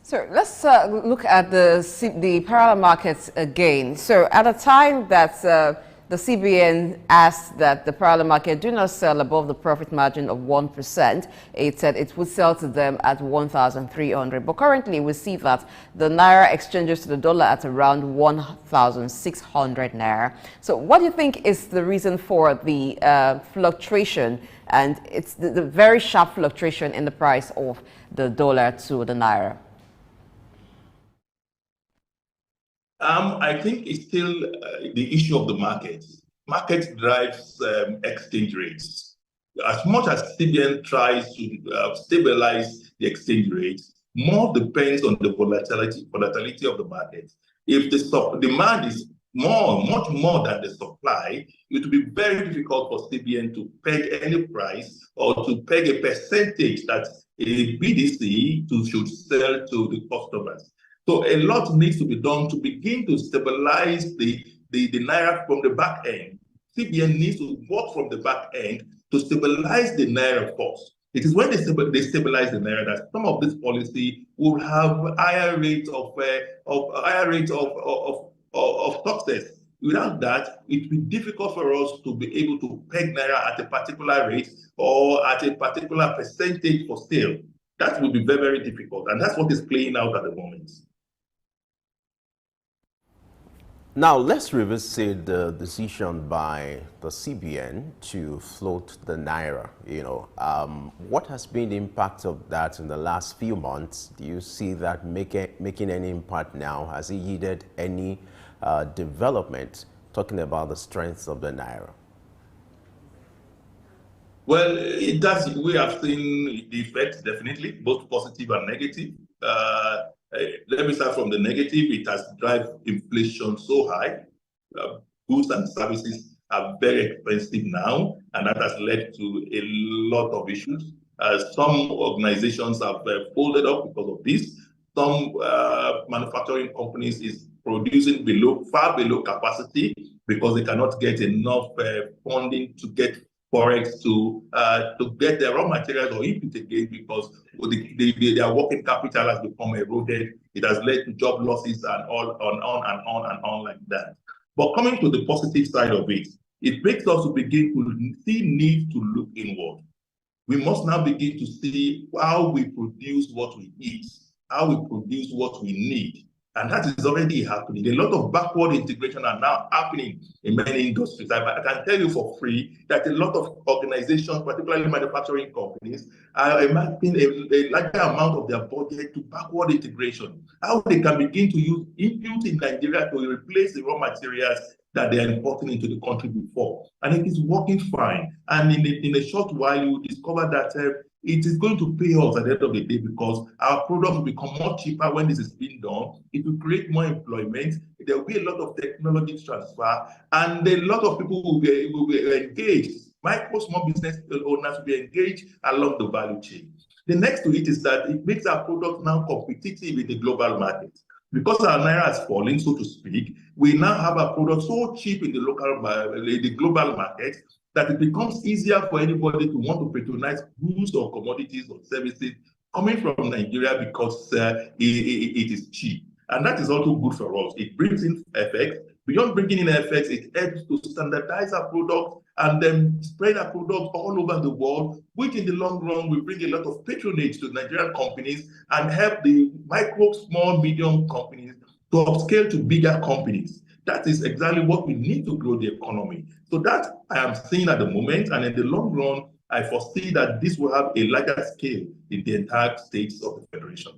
So let's look at the parallel markets again. So at a time that the CBN asked that the parallel market do not sell above the profit margin of 1%, it said it would sell to them at 1,300. But currently we see that the Naira exchanges to the dollar at around 1,600 Naira. So what do you think is the reason for the fluctuation, and it's the very sharp fluctuation in the price of the dollar to the Naira? I think it's still the issue of the market. Market drives exchange rates. As much as CBN tries to stabilize the exchange rate, more depends on the volatility of the market. If the demand is much more than the supply, it will be very difficult for CBN to peg any price or to peg a percentage that a BDC should sell to the customers. So a lot needs to be done to begin to stabilize the Naira from the back end. CBN needs to work from the back end to stabilize the Naira first. It is when they stabilize the Naira that some of this policy will have higher rate of success. Without that, it will be difficult for us to be able to peg Naira at a particular rate or at a particular percentage for sale. That will be very, very difficult, and that's what is playing out at the moment. Now, let's revisit the decision by the CBN to float the Naira. What has been the impact of that in the last few months? Do you see that making any impact now? Has it yielded any development, talking about the strength of the Naira? Well, it does. We have seen the effects, definitely, both positive and negative. Let me start from the negative. It has driven inflation so high. Goods and services are very expensive now, and that has led to a lot of issues. Some organizations have folded up because of this. Some manufacturing companies is producing far below capacity because they cannot get enough funding to get forex to get their raw materials or input again, because their working capital has become eroded. It has led to job losses and on like that. But coming to the positive side of it, it makes us to begin to see need to look inward. We must now begin to see how we produce what we eat, how we produce what we need. And that is already happening. A lot of backward integration are now happening in many industries. I can tell you for free that a lot of organizations, particularly manufacturing companies, are mapping a larger amount of their budget to backward integration. How they can begin to use input in Nigeria to replace the raw materials that they are importing into the country before. And it is working fine. And in a short while, you will discover that it is going to pay us at the end of the day, because our products will become more cheaper when this is being done. It will create more employment. There will be a lot of technology transfer, and a lot of people will be engaged. Micro, small business owners will be engaged along the value chain. The next to it is that it makes our product now competitive in the global market. Because our naira is falling, so to speak, we now have a product so cheap in the global market that it becomes easier for anybody to want to patronize goods or commodities or services coming from Nigeria because it is cheap. And that is also good for us. It brings in FX. Beyond bringing in FX, it helps to standardize our product and then spread our product all over the world, which in the long run will bring a lot of patronage to Nigerian companies and help the micro, small, medium companies to upscale to bigger companies. That is exactly what we need to grow the economy. So that I am seeing at the moment, and in the long run, I foresee that this will have a larger scale in the entire states of the Federation.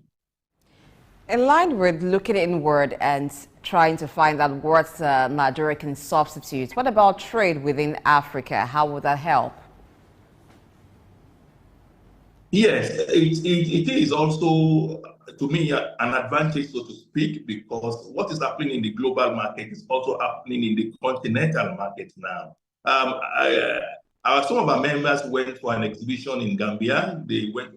In line with looking inward and trying to find out what Nigeria can substitute, what about trade within Africa? How would that help? Yes, it is also, to me, an advantage, so to speak, because what is happening in the global market is also happening in the continental market now. Some of our members went for an exhibition in Gambia. They went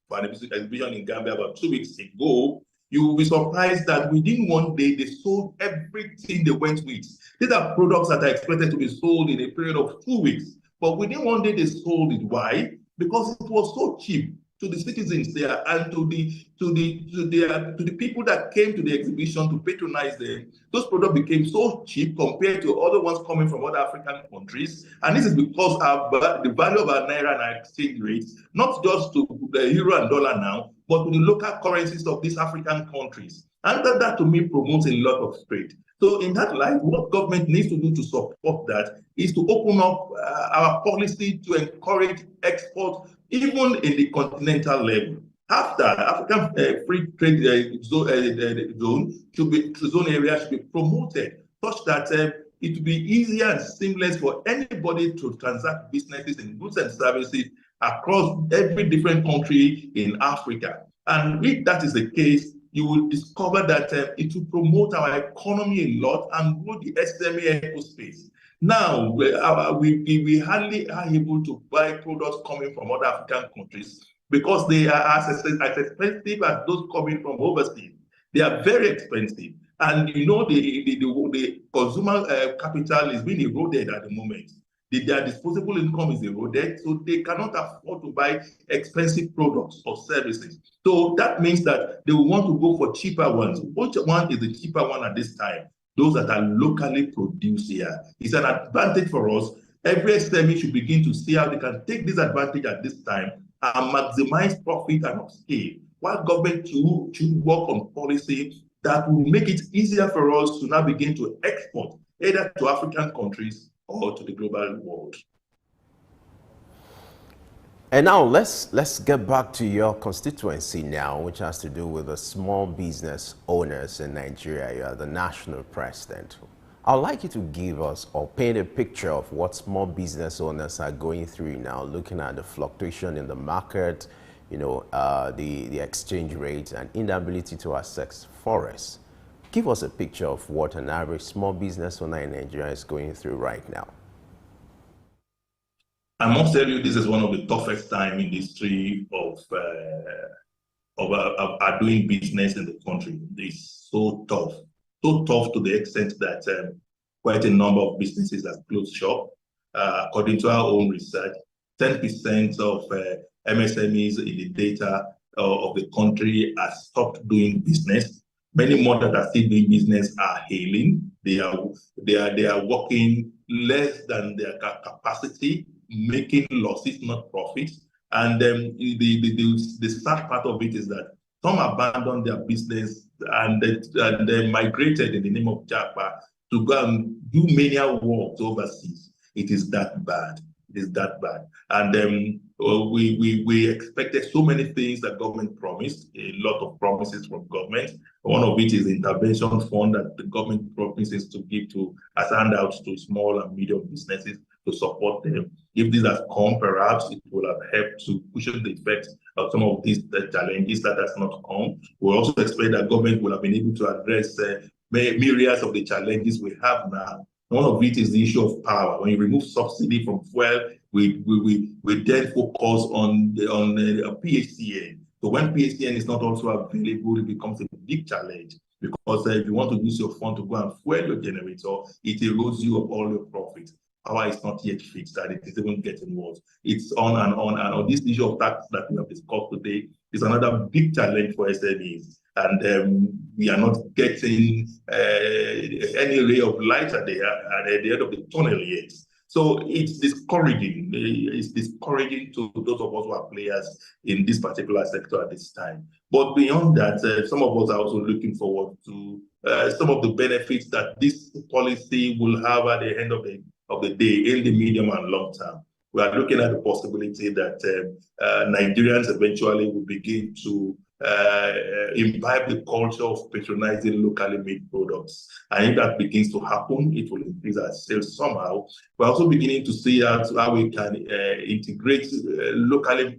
for an exhibition in Gambia about 2 weeks ago. You will be surprised that within 1 day, they sold everything they went with. These are products that are expected to be sold in a period of 2 weeks. But within 1 day, they sold it. Why? Because it was so cheap to the citizens there and to the people that came to the exhibition to patronize them. Those products became so cheap compared to other ones coming from other African countries. And this is because the value of our naira and our exchange rates, not just to the euro and dollar now, but to the local currencies of these African countries. And that to me promotes a lot of trade. So in that light, what government needs to do to support that is to open up our policy to encourage export, even in the continental level. After African free trade zone area should be promoted, such that it will be easier and seamless for anybody to transact businesses in goods and services across every different country in Africa. And if that is the case, you will discover that it will promote our economy a lot and grow the SME ecospace. Now, we hardly are able to buy products coming from other African countries because they are as expensive as those coming from overseas. They are very expensive. And you know, the consumer capital is being eroded at the moment. Their disposable income is eroded, so they cannot afford to buy expensive products or services. So that means that they will want to go for cheaper ones. Which one is the cheaper one at this time? Those that are locally produced here. It's an advantage for us. Every SME should begin to see how they can take this advantage at this time and maximize profit and upscale, while government too should work on policy that will make it easier for us to now begin to export either to African countries or to the global world. And now let's get back to your constituency now, which has to do with the small business owners in Nigeria. You are the national president. I'd like you to give us or paint a picture of what small business owners are going through now, looking at the fluctuation in the market, you know, the exchange rate and inability to access forex. Give us a picture of what an average small business owner in Nigeria is going through right now. I must tell you, this is one of the toughest times in the history of doing business in the country. It's so tough to the extent that quite a number of businesses have closed shop. According to our own research, 10% of MSMEs in the data of the country have stopped doing business. Many more that are still doing business are hailing. They are working less than their capacity, making losses, not profits. And the sad part of it is that some abandoned their business and they migrated in the name of Japa to go and do menial work overseas. It is that bad. It is that bad. And we expected so many things that government promised, a lot of promises from government. One of which is the intervention fund that the government promises to give to as handouts to small and medium businesses to support them. If this has come, perhaps it will have helped to cushion the effects of some of these challenges that has not come. We also expect that government will have been able to address myriads of the challenges we have now. One of it is the issue of power. When you remove subsidy from fuel, we then focus on PHCN. So when PHCN is not also available, it becomes a big challenge. because if you want to use your fund to go and fuel your generator, it erodes you of all your profit. Power is not yet fixed, and it is even getting worse. It's on and on and on. This issue of tax that we have discussed today is another big challenge for SMEs, and we are not getting any ray of light at the end of the tunnel yet. So it's discouraging. It's discouraging to those of us who are players in this particular sector at this time. But beyond that, some of us are also looking forward to some of the benefits that this policy will have at the end of the day in the medium and long term. We are looking at the possibility that Nigerians eventually will begin to imbibe the culture of patronizing locally made products. And if that begins to happen, it will increase our sales somehow. We're also beginning to see how we can integrate locally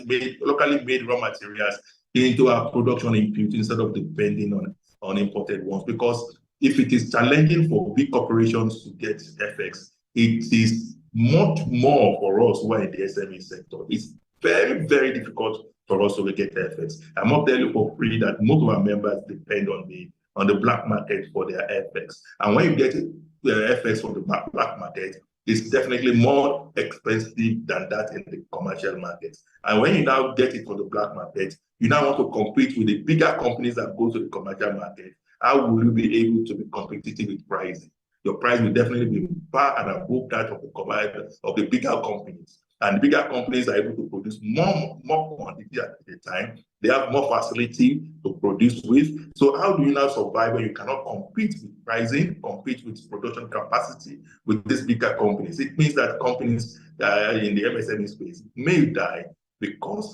made raw materials into our production input instead of depending on imported ones. Because if it is challenging for big corporations to get FX, it is much more for us who are in the SME sector. It's very, very difficult for us to get FX. I'm not telling you for free that most of our members depend on the black market for their FX. And when you get the FX from the black market, it's definitely more expensive than that in the commercial market. And when you now get it from the black market, you now want to compete with the bigger companies that go to the commercial market. How will you be able to be competitive with pricing? Your price will definitely be far and above that of the bigger companies. And the bigger companies are able to produce more quantity at the time. They have more facility to produce with. So how do you now survive when you cannot compete with pricing, compete with production capacity with these bigger companies? It means that companies in the MSME space may die because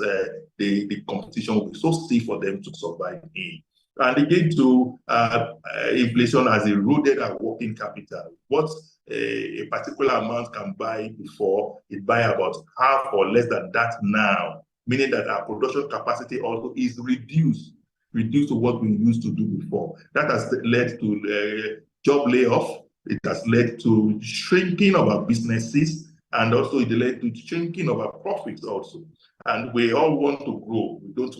the competition will be so stiff for them to survive in. And again, inflation has eroded our working capital. What a particular amount can buy before, it buy about half or less than that now, meaning that our production capacity also is reduced to what we used to do before. That has led to job layoff. It has led to shrinking of our businesses, and also it led to shrinking of our profits also. And we all want to grow. We don't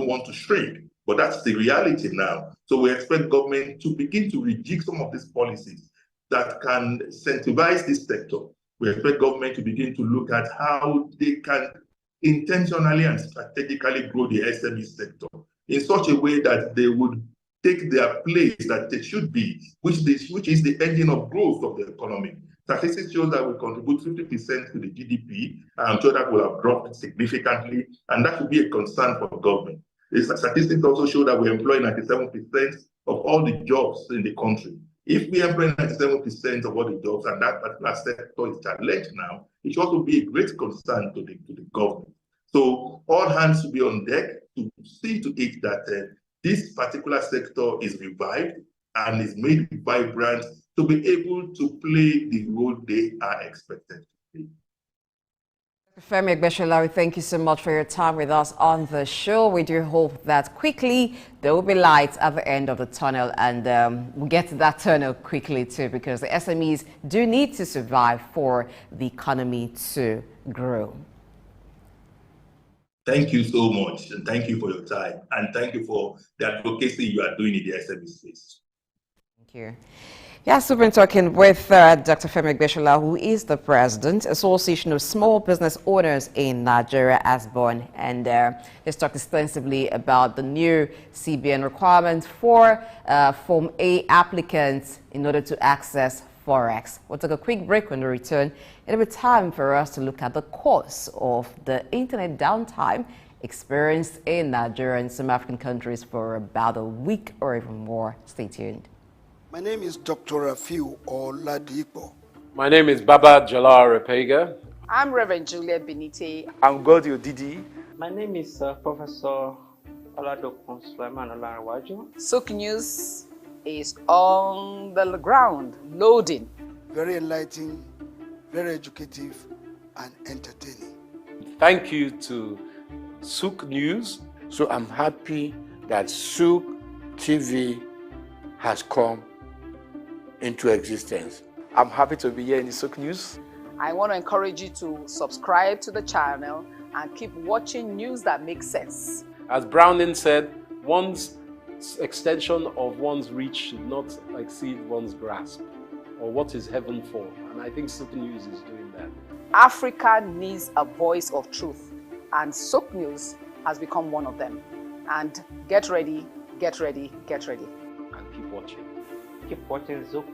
want to shrink. But that's the reality now. So we expect government to begin to rejig some of these policies that can incentivize this sector. We expect government to begin to look at how they can intentionally and strategically grow the SME sector in such a way that they would take their place that they should be, which is the engine of growth of the economy. Statistics show that we contribute 50% to the GDP. I'm sure that will have dropped significantly, and that should be a concern for government. The statistics also show that we employ 97% of all the jobs in the country. If we employ 97% of all the jobs and that particular sector is challenged now, it should also be a great concern to the government. So all hands should be on deck to see to it that this particular sector is revived and is made vibrant to be able to play the role they are expected to play. Femi Egbeshola, thank you so much for your time with us on the show. We do hope that quickly there will be light at the end of the tunnel, and we'll get to that tunnel quickly too, because the SMEs do need to survive for the economy to grow. Thank you so much, and thank you for your time, and thank you for the advocacy you are doing in the SME space. Thank you. Yes, we've been talking with Dr. Femi Egbeshola, who is the president, Association of Small Business Owners in Nigeria, ASBON, and he's talked extensively about the new CBN requirement for Form A applicants in order to access Forex. We'll take a quick break. When we return, it'll be time for us to look at the cause of the internet downtime experienced in Nigeria and some African countries for about a week or even more. Stay tuned. My name is Dr. Rafiu Oladipo. My name is Baba Jalal Repega. I'm Reverend Juliet Benite. I'm Godio Didi. My name is Professor Oladokun Sulaiman Olarawaju. SOUQ News is on the ground, loading. Very enlightening, very educative, and entertaining. Thank you to SOUQ News. So I'm happy that SOUQ TV has come into existence. I'm happy to be here in the SOUQ News. I want to encourage you to subscribe to the channel and keep watching news that makes sense. As Browning said, once extension of one's reach should not exceed one's grasp, or what is heaven for? And I think SOUQ News is doing that. Africa needs a voice of truth, and SOUQ News has become one of them. And get ready, get ready, get ready. And keep watching. Keep watching SOUQ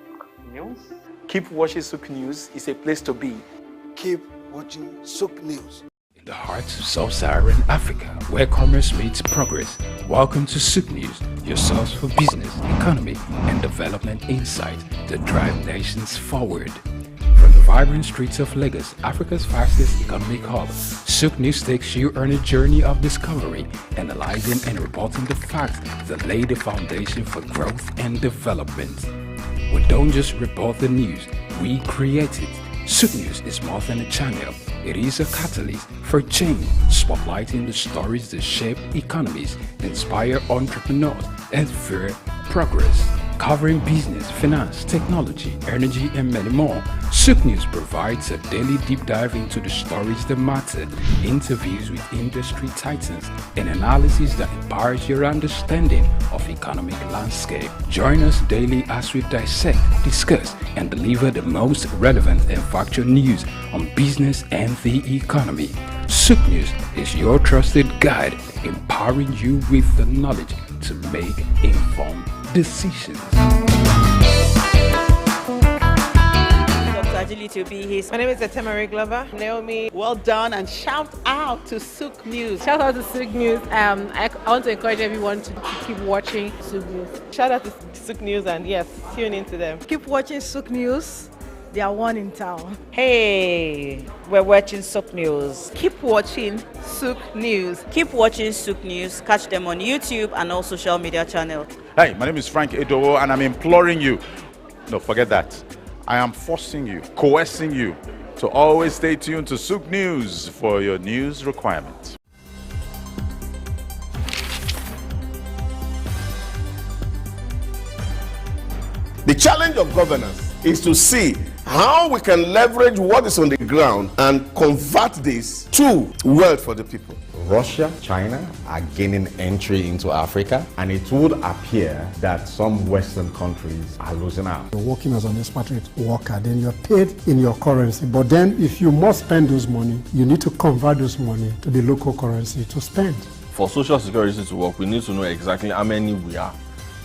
News. Keep watching SOUQ News. It's a place to be. Keep watching SOUQ News. In the heart of sub-Saharan Africa, where commerce meets progress. Welcome to SOUQ News, your source for business, economy, and development insight that drive nations forward. From the vibrant streets of Lagos, Africa's fastest economic hub, SOUQ News takes you on a journey of discovery, analyzing and reporting the facts that lay the foundation for growth and development. We don't just report the news, we create it. SOUQ News is more than a channel. It is a catalyst for change, spotlighting the stories that shape economies, inspire entrepreneurs, and fuel progress. Covering business, finance, technology, energy, and many more, SOUQ News provides a daily deep dive into the stories that matter, interviews with industry titans, and analysis that empowers your understanding of economic landscape. Join us daily as we dissect, discuss, and deliver the most relevant and factual news on business and the economy. SOUQ News is your trusted guide, empowering you with the knowledge to make informed decisions. To be his. My name is Etemari Glover. Naomi, well done, and shout out to SOUQ News. Shout out to SOUQ News. I want to encourage everyone to keep watching SOUQ News. Shout out to SOUQ News, and yes, tune into them. Keep watching SOUQ News. They are one in town. Hey, we're watching SOUQ News. Keep watching SOUQ News. Keep watching SOUQ News. Catch them on YouTube and all social media channels. Hey, my name is Frank Edowo, and I'm imploring you. No, forget that. I am forcing you, coercing you to always stay tuned to SOUQ News for your news requirements. The challenge of governance is to see how we can leverage what is on the ground and convert this to wealth for the people. Russia, China are gaining entry into Africa, and it would appear that some Western countries are losing out. You're working as an expatriate worker, then you're paid in your currency. But then if you must spend those money, you need to convert those money to the local currency to spend. For Social Security to work, we need to know exactly how many we are.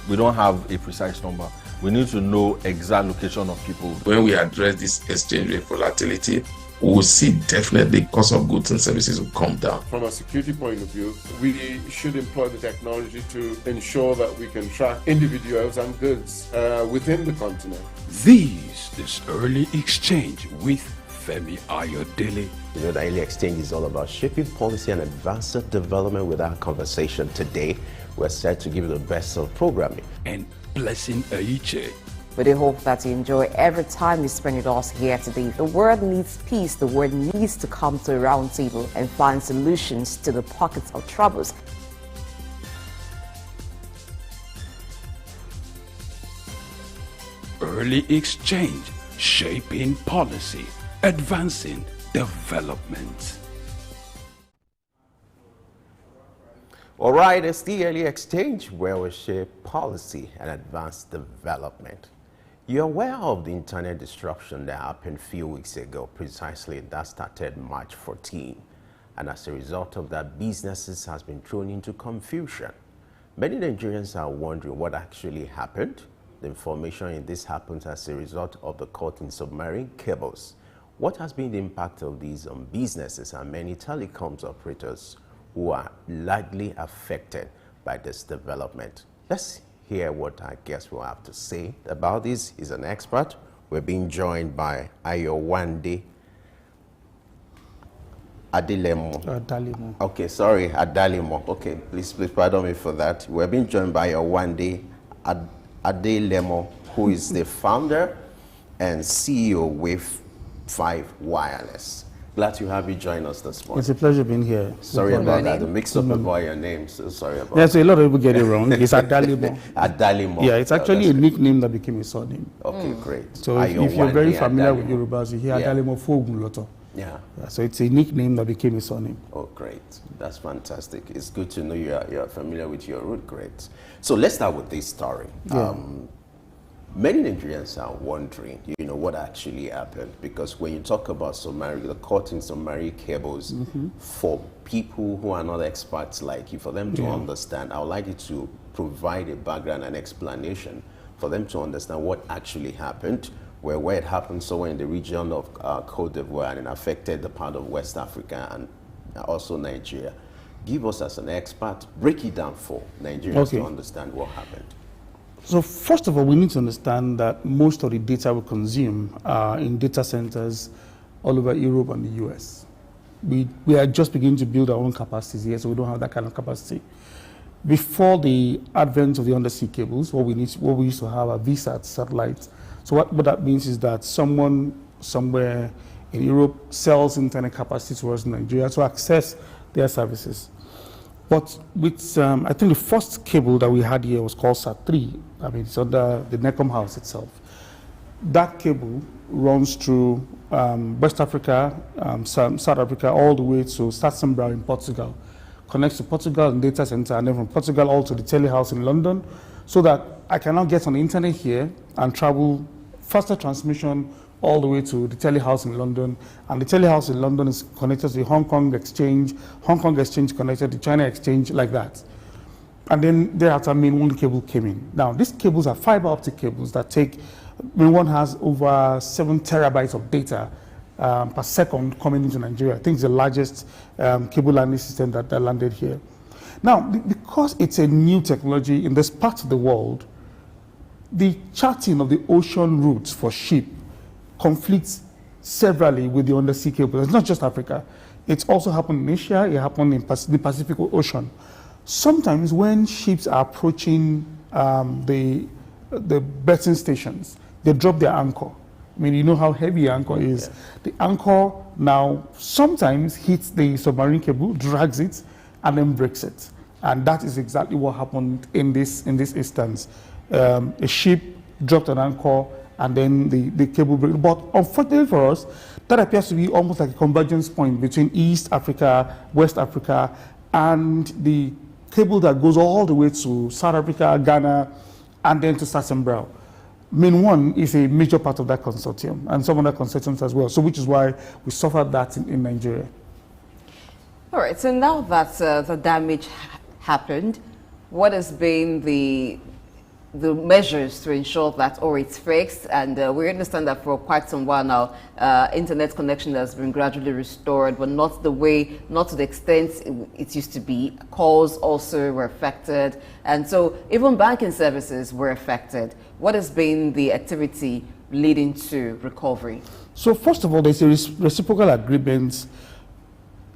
We don't have a precise number. We need to know exact location of people. When we address this exchange rate volatility, we will see definitely cost of goods and services will come down. From a security point of view, we should employ the technology to ensure that we can track individuals and goods within the continent. This is Early Exchange with Femi Ayodele. You know, the Early Exchange is all about shaping policy and advancing development. With our conversation today, we're set to give you the best of programming. And Blessing Aiche. We do hope that you enjoy every time you spend with us here today. The world needs peace. The world needs to come to a round table and find solutions to the pockets of troubles. Early Exchange, shaping policy, advancing development. All right, it's the Early Exchange where we shape policy and advance development. You're aware of the internet disruption that happened a few weeks ago. Precisely, that started March 14. And as a result of that, businesses has been thrown into confusion. Many Nigerians are wondering what actually happened. The information in this happened as a result of the cut in submarine cables. What has been the impact of these on businesses and many telecoms operators who are largely affected by this development? Let's hear what our guest will have to say about this. He's an expert. We're being joined by Ayowande Adalimo. Okay, sorry, Adalimo. Okay, please pardon me for that. We're being joined by Ayowande Adalimo, who is the founder and CEO with 5 Wireless. Glad to have you join us this morning. It's a pleasure being here. Sorry about that. The mix-up about your name, so sorry about that. Yeah, so a lot of people get it wrong. It's Adalimo. Adalimo. Yeah, it's actually a nickname that became a surname. Okay, great. So if you're very familiar with Yorubas, you hear Adalimo Fogun Loto. Yeah. So it's a nickname that became a surname. Oh, great. That's fantastic. It's good to know you're familiar with your root. Great. So let's start with this story. Yeah. Many Nigerians are wondering, what actually happened, because when you talk about submarine, the caught in submarine cables, for people who are not experts like you, for them to understand, I would like you to provide a background and explanation for them to understand what actually happened, where it happened somewhere in the region of Cote d'Ivoire and it affected the part of West Africa and also Nigeria. Give us, as an expert, break it down for Nigerians to understand what happened. So first of all, we need to understand that most of the data we consume are in data centers all over Europe and the US. We are just beginning to build our own capacities here, so we don't have that kind of capacity. Before the advent of the undersea cables, what we used to have are VSAT satellites. So what that means is that someone somewhere in Europe sells internet capacity towards Nigeria to access their services. But with, I think the first cable that we had here was called SAT3. I mean, it's under the NECOM house itself. That cable runs through West Africa, South Africa, all the way to Sassenbrouw in Portugal. Connects to Portugal and data center, and then from Portugal all to the telehouse in London, so that I can now get on the internet here and travel faster transmission all the way to the telehouse in London, and the telehouse in London is connected to the Hong Kong Exchange connected to China Exchange, like that. And then thereafter, one cable came in. Now, these cables are fiber optic cables that take, one has over 7 terabytes of data per second coming into Nigeria. I think it's the largest cable landing system that landed here. Now, because it's a new technology in this part of the world, the charting of the ocean routes for ship conflicts severally with the undersea cables. It's not just Africa. It's also happened in Asia, it happened in the Pacific Ocean. Sometimes when ships are approaching the berthing stations, they drop their anchor. I mean, you know how heavy anchor is. The anchor now sometimes hits the submarine cable, drags it, and then breaks it. And that is exactly what happened in this instance. A ship dropped an anchor, and then the cable break. But unfortunately for us, that appears to be almost like a convergence point between East Africa, West Africa, and the cable that goes all the way to South Africa, Ghana, and then to Sassenbrouw. Main one is a major part of that consortium, and some other consortiums as well, so which is why we suffered that in Nigeria. All right, so now that the damage happened, what has been the measures to ensure that it's fixed? And we understand that for quite some while now, internet connection has been gradually restored, but not to the extent it used to be. Calls also were affected, and so even banking services were affected. What has been the activity leading to recovery? So first of all, there's a reciprocal agreement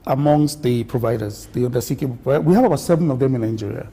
amongst the providers, the undersea cable providers. We have about 7 of them in Nigeria.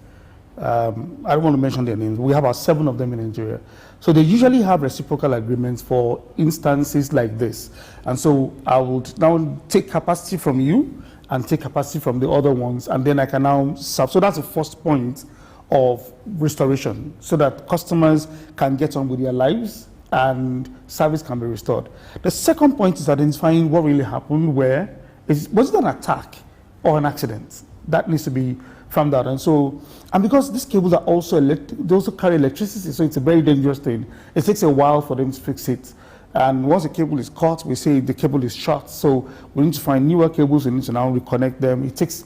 I don't want to mention their names. We have about 7 of them in Nigeria. So they usually have reciprocal agreements for instances like this. And so I would now take capacity from you and take capacity from the other ones, and then I can now serve. So that's the first point of restoration, so that customers can get on with their lives and service can be restored. The second point is identifying what really happened, was it an attack or an accident? That needs to be found out. And because these cables are also they also carry electricity, so it's a very dangerous thing. It takes a while for them to fix it. And once the cable is cut, we say the cable is short. So we need to find newer cables, we need to now reconnect them. It takes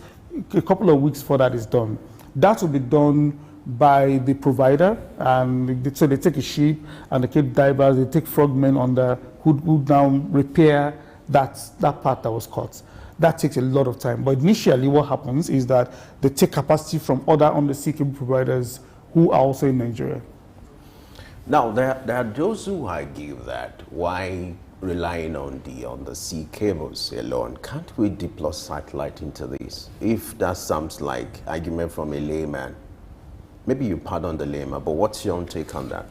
a couple of weeks before that is done. That will be done by the provider, and so they take a ship and the cable divers, they take frogmen on the who now repair that part that was cut. That takes a lot of time. But initially what happens is that they take capacity from other undersea cable providers who are also in Nigeria. Now, there are those who argue that why relying on the undersea cables alone, can't we deploy satellite into this? If that sounds like argument from a layman, maybe you pardon the layman, but what's your own take on that?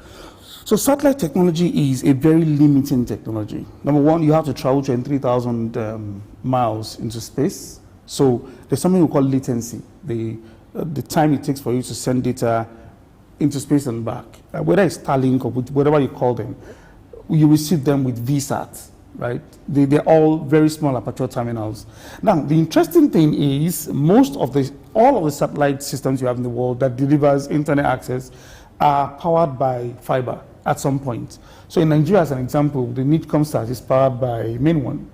So satellite technology is a very limiting technology. Number one, you have to travel 23,000 miles into space. So there's something we call latency, the time it takes for you to send data into space and back. Whether it's Starlink or whatever you call them, you receive them with VSAT. right? They're all very small aperture terminals. Now, the interesting thing is all of the satellite systems you have in the world that delivers internet access are powered by fiber at some point. So in Nigeria, as an example, the NIDCOMSAT is powered by main one.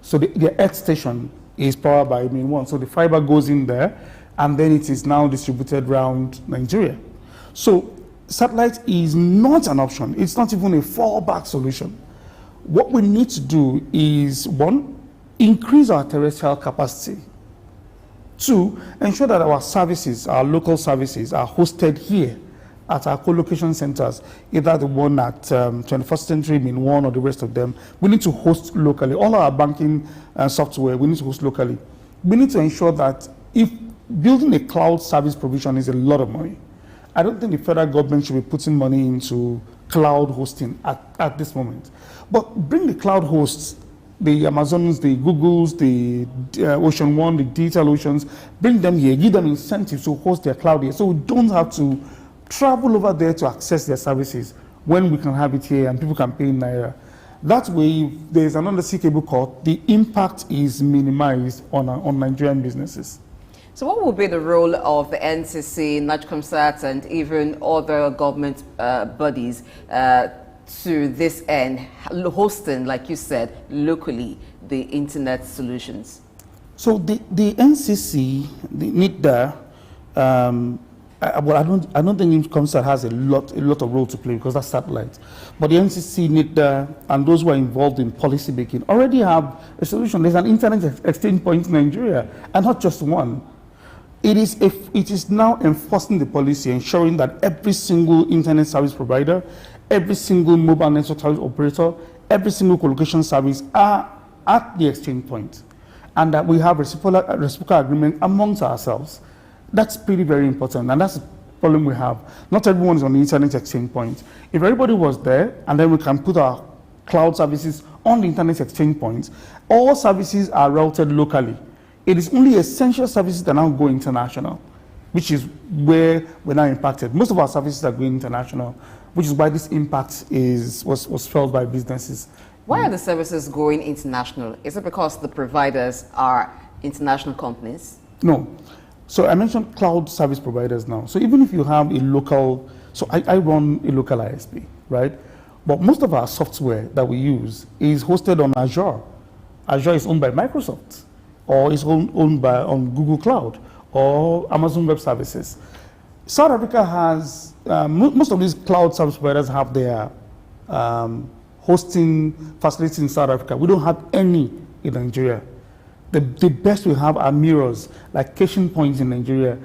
So the Earth station is powered by main one. So the fiber goes in there, and then it is now distributed around Nigeria. So satellite is not an option. It's not even a fallback solution. What we need to do is, one, increase our terrestrial capacity. Two, ensure that our services, our local services, are hosted here at our co-location centers, either the one at 21st Century, Min One, or the rest of them. We need to host locally. All our banking software, we need to host locally. We need to ensure that if building a cloud service provision is a lot of money, I don't think the federal government should be putting money into cloud hosting at this moment. But bring the cloud hosts, the Amazons, the Googles, the Ocean One, the Digital Oceans, bring them here, give them incentives to host their cloud here, so we don't have to travel over there to access their services when we can have it here and people can pay in Naira. That way, if there's an undersea cable cut, the impact is minimized on Nigerian businesses. So what will be the role of the NCC, NIDCOMSAT, and even other government bodies to this end, hosting, like you said, locally, the internet solutions? So the NCC, the NIDCOMSAT, well, I don't think NIDCOMSAT has a lot of role to play because that's satellite. But the NCC, NIDCOMSAT, and those who are involved in policy making already have a solution. There's an internet exchange point in Nigeria, and not just one. It is now enforcing the policy, ensuring that every single internet service provider, every single mobile network service operator, every single co-location service are at the exchange point, and that we have reciprocal agreement amongst ourselves. That's pretty very important, and that's the problem we have. Not everyone is on the internet exchange point. If everybody was there, and then we can put our cloud services on the internet exchange points, all services are routed locally. It is only essential services that now go international, which is where we're now impacted. Most of our services are going international, which is why this impact was felt by businesses. Why are the services going international? Is it because the providers are international companies? No. So I mentioned cloud service providers now. So even if you have a local, so I run a local ISP, right? But most of our software that we use is hosted on Azure. Azure is owned by Microsoft, or is owned on Google Cloud, or Amazon Web Services. South Africa has, most of these cloud service providers have their hosting facilities in South Africa. We don't have any in Nigeria. The best we have are mirrors, like caching points in Nigeria.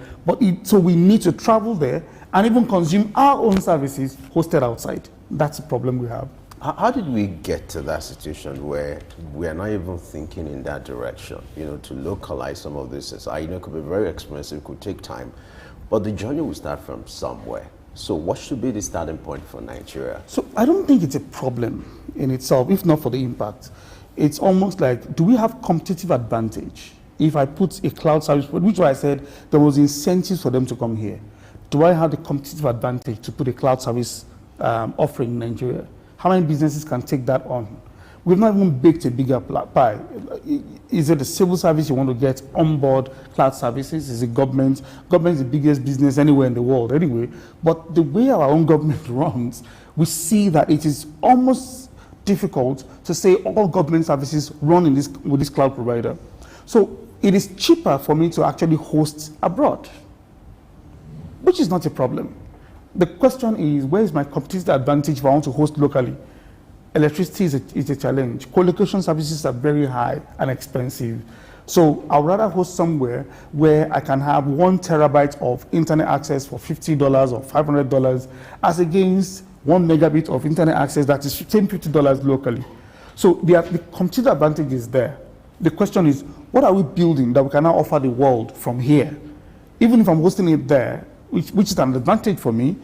So we need to travel there and even consume our own services hosted outside. That's the problem we have. How did we get to that situation where we are not even thinking in that direction, to localize some of this? I know it could be very expensive, it could take time, but the journey will start from somewhere. So what should be the starting point for Nigeria? So I don't think it's a problem in itself, if not for the impact. It's almost like, do we have competitive advantage? If I put a cloud service, which I said there was incentives for them to come here. Do I have the competitive advantage to put a cloud service offering in Nigeria? How many businesses can take that on? We've not even baked a bigger pie. Is it the civil service you want to get on board cloud services? Is it government? Government is the biggest business anywhere in the world anyway. But the way our own government runs, we see that it is almost difficult to say all government services run with this cloud provider. So it is cheaper for me to actually host abroad, which is not a problem. The question is, where is my competitive advantage if I want to host locally? Electricity is a challenge. Co-location services are very high and expensive. So I'd rather host somewhere where I can have 1 terabyte of internet access for $50 or $500 as against 1 megabit of internet access that is $50 locally. So the competitive advantage is there. The question is, what are we building that we can now offer the world from here? Even if I'm hosting it there, which is an advantage for me,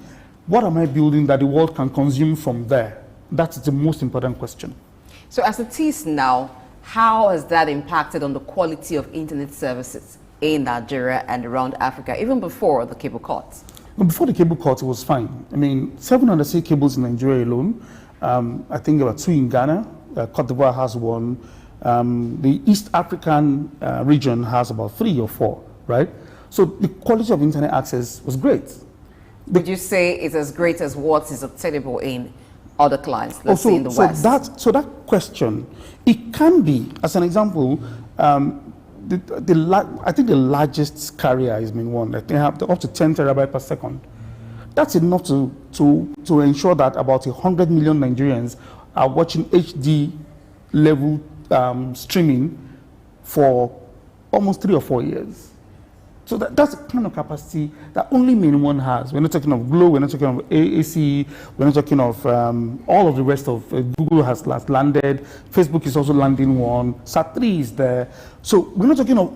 what am I building that the world can consume from there? That's the most important question. So as it is now, how has that impacted on the quality of internet services in Nigeria and around Africa, even before the cable cut? Before the cable cut, it was fine. I mean, 7 undersea cables in Nigeria alone. I think there were 2 in Ghana, Cote d'Ivoire has one. The East African region has about 3 or 4, right? So the quality of internet access was great. Would you say it's as great as what is obtainable in other clients, let's say in the West? So that question, it can be, as an example, I think the largest carrier is one that they have up to 10 terabytes per second. That's enough to ensure that about 100 million Nigerians are watching HD level streaming for almost 3 or 4 years. So that's the kind of capacity that only minimum has. We're not talking of Glo, we're not talking of AAC, we're not talking of all of the rest of Google has landed, Facebook is also landing one, SAT3 is there. So we're not talking of,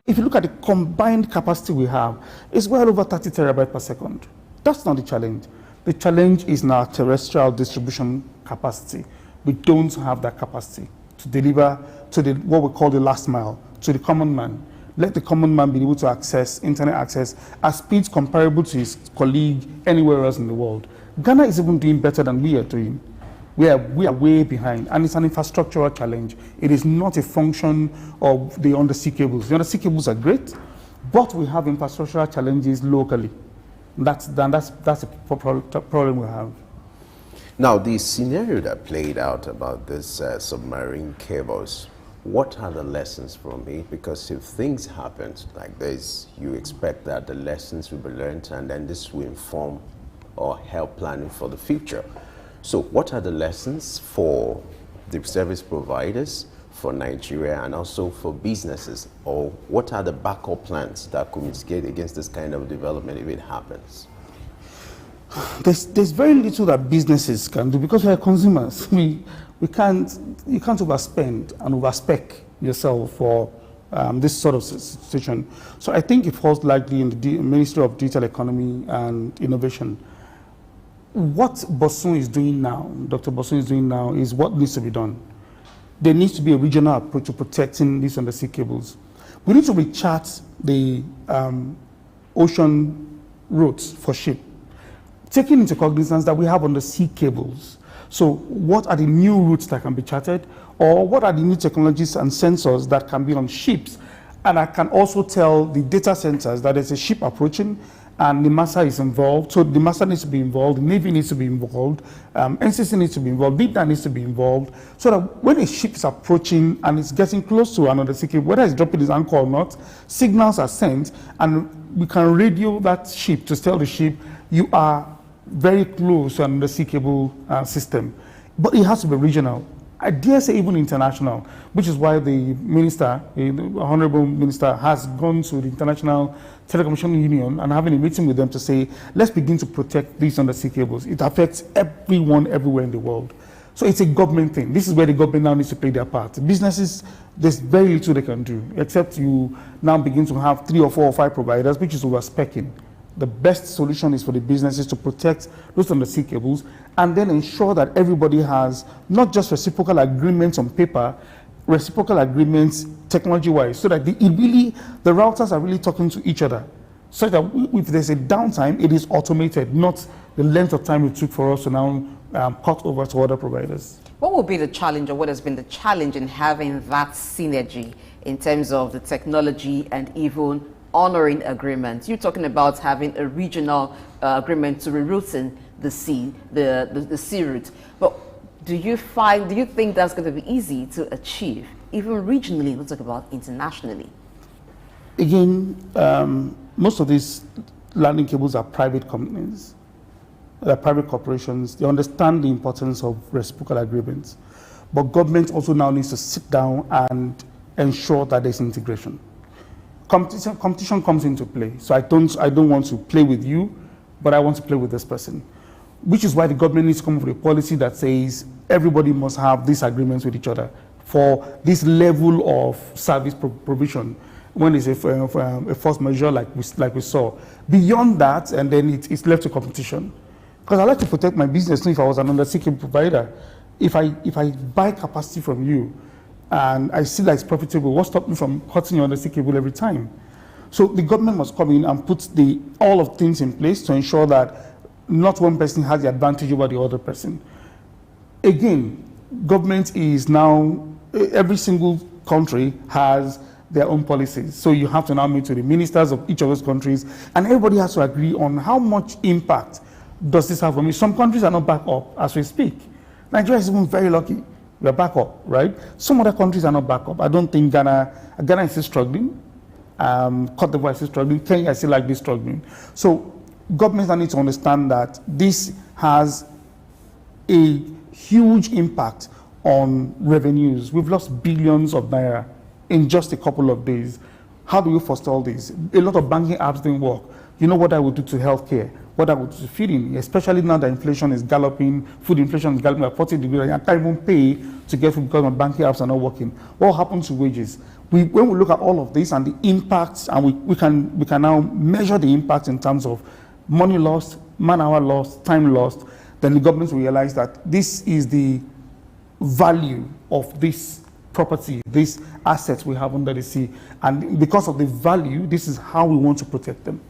if you look at the combined capacity we have, it's well over 30 terabytes per second. That's not the challenge. The challenge is in our terrestrial distribution capacity. We don't have that capacity to deliver to what we call the last mile, to the common man. Let the common man be able to access internet access at speeds comparable to his colleague anywhere else in the world. Ghana is even doing better than we are doing. We are way behind, and it's an infrastructural challenge. It is not a function of the undersea cables. The undersea cables are great, but we have infrastructural challenges locally. That's a problem we have. Now, the scenario that played out about this submarine cables, what are the lessons from it? Because if things happen like this, you expect that the lessons will be learned, and then this will inform or help planning for the future. So what are the lessons for the service providers, for Nigeria, and also for businesses? Or what are the backup plans that could mitigate against this kind of development if it happens? There's very little that businesses can do because we are consumers. You can't overspend and overspec yourself for this sort of situation. So I think it falls likely in the Ministry of Digital Economy and Innovation. What Bosun is doing now, Dr. Bosun is doing now, is what needs to be done. There needs to be a regional approach to protecting these undersea cables. We need to rechart the ocean routes for ship, taking into cognizance that we have undersea cables. So what are the new routes that can be charted, or what are the new technologies and sensors that can be on ships? And I can also tell the data centers that there's a ship approaching and the NIMASA is involved. So the NIMASA needs to be involved, the Navy needs to be involved, NCC needs to be involved, BIDA needs to be involved, so that when a ship is approaching and it's getting close to another sea cable, whether it's dropping its anchor or not, signals are sent and we can radio that ship to tell the ship, you are very close to another sea cable system. But it has to be regional. I dare say even international, which is why the minister, the Honorable Minister, has gone to the International Telecommunication Union and having a meeting with them to say, let's begin to protect these undersea cables. It affects everyone everywhere in the world. So it's a government thing. This is where the government now needs to play their part. Businesses, there's very little they can do, except you now begin to have 3 or 4 or 5 providers, which is over-speccing. The best solution is for the businesses to protect those undersea cables and then ensure that everybody has not just reciprocal agreements on paper, reciprocal agreements technology-wise, so that the routers are really talking to each other. So that if there's a downtime, it is automated, not the length of time it took for us to now cut over to other providers. What will be the challenge, or what has been the challenge in having that synergy in terms of the technology and even honoring agreements? You're talking about having a regional agreement to rerouting the sea route. But do you think that's going to be easy to achieve, even regionally, let's talk about internationally? Again, most of these landing cables are private companies, they're private corporations. They understand the importance of reciprocal agreements. But government also now needs to sit down and ensure that there's integration. Competition comes into play. So I don't want to play with you, but I want to play with this person. Which is why the government needs to come up with a policy that says everybody must have these agreements with each other for this level of service provision when it's a force majeure like we saw. Beyond that, and then it's left to competition. Because I like to protect my business. If I was an undersea cable provider, if I buy capacity from you, and I see that it's profitable, what stops me from cutting your undersea cable every time? So the government must come in and put all of things in place to ensure that not one person has the advantage over the other person. Again, government is now, every single country has their own policies. So you have to now meet with the ministers of each of those countries, and everybody has to agree on how much impact does this have on me. Some countries are not back up as we speak. Nigeria is even very lucky. We are back up, right? Some other countries are not back up. I don't think Ghana is still struggling. Cote d'Ivoire is still struggling. Kenya is still like this struggling. So governments need to understand that this has a huge impact on revenues. We've lost billions of naira in just a couple of days. How do we forestall this? A lot of banking apps didn't work. You know what I would do to healthcare, what I would do to feeding, especially now that inflation is galloping, food inflation is galloping at 40 degrees, I can't even pay to get food because my banking apps are not working. What happens to wages? When we look at all of this and the impacts, and we can now measure the impact in terms of money lost, man-hour lost, time lost, then the government will realize that this is the value of this property, these assets we have under the sea. And because of the value, this is how we want to protect them.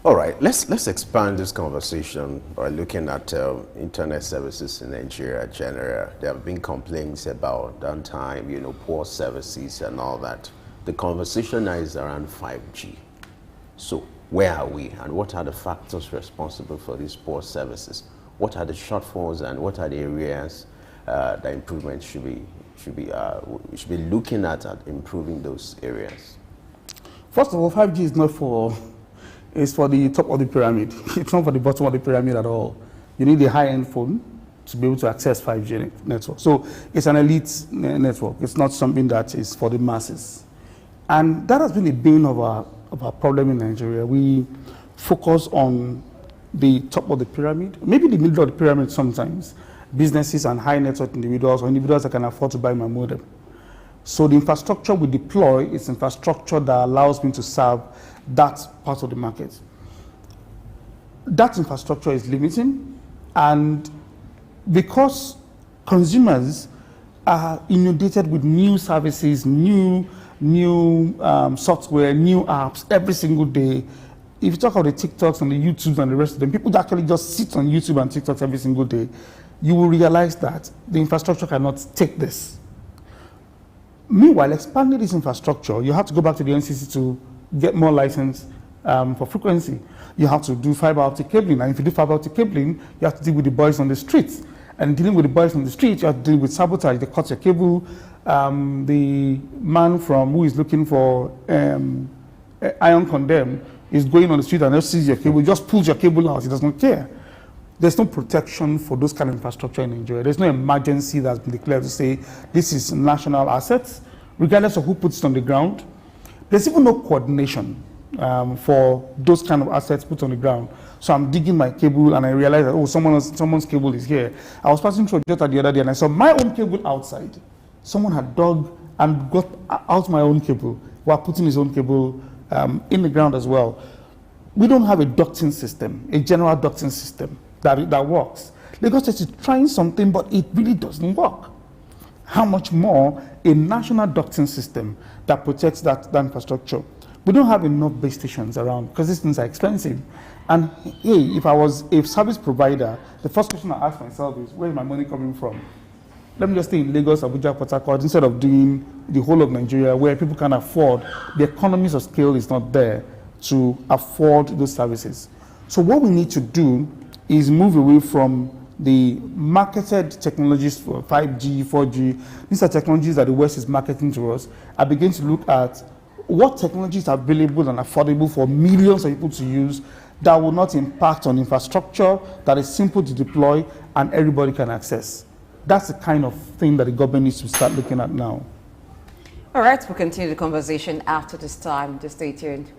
All right, let's expand this conversation by looking at internet services in Nigeria general. There have been complaints about downtime, poor services and all that. The conversation now is around 5G. So where are we, and what are the factors responsible for these poor services? What are the shortfalls, and what are the areas that improvement should be looking at improving those areas? First of all, 5G is not it's for the top of the pyramid. It's not for the bottom of the pyramid at all. You need a high-end phone to be able to access 5G network. So it's an elite network. It's not something that is for the masses. And that has been a bane of our problem in Nigeria. We focus on the top of the pyramid, maybe the middle of the pyramid sometimes, businesses and high net worth individuals, or individuals that can afford to buy my modem. So the infrastructure we deploy is infrastructure that allows me to serve that part of the market. That infrastructure is limiting, and because consumers are inundated with new services, new software, new apps every single day. If you talk about the TikToks and the YouTubes and the rest of them, people actually just sit on YouTube and TikToks every single day. You will realize that the infrastructure cannot take this. Meanwhile, expanding this infrastructure, you have to go back to the NCC to get more license for frequency. You have to do fiber optic cabling, and if you do fiber optic cabling, you have to deal with the boys on the streets. And dealing with the boys on the streets, you have to deal with sabotage. They cut your cable. The man who is looking for iron condemn is going on the street and just sees your cable, just pulls your cable out. He does not care. There's no protection for those kind of infrastructure in Nigeria. There's no emergency that's been declared to say this is national assets, regardless of who puts it on the ground. There's even no coordination for those kind of assets put on the ground. So I'm digging my cable and I realize that, oh, someone's cable is here. I was passing through Jota the other day and I saw my own cable outside. Someone had dug and got out my own cable while putting his own cable in the ground as well. We don't have a ducting system, a general ducting system that works. Lagos State is trying something, but it really doesn't work. How much more a national ducting system that protects that infrastructure? We don't have enough base stations around because these things are expensive. And hey, if I was a service provider, the first question I ask myself is, where is my money coming from? Let me just stay in Lagos, Abuja, Port Harcourt, instead of doing the whole of Nigeria where people can afford. The economies of scale is not there to afford those services. So what we need to do is move away from the marketed technologies for 5G, 4G. These are technologies that the West is marketing to us. I begin to look at what technologies are available and affordable for millions of people to use that will not impact on infrastructure, that is simple to deploy and everybody can access. That's the kind of thing that the government needs to start looking at now. All right, we'll continue the conversation after this time. Just stay tuned.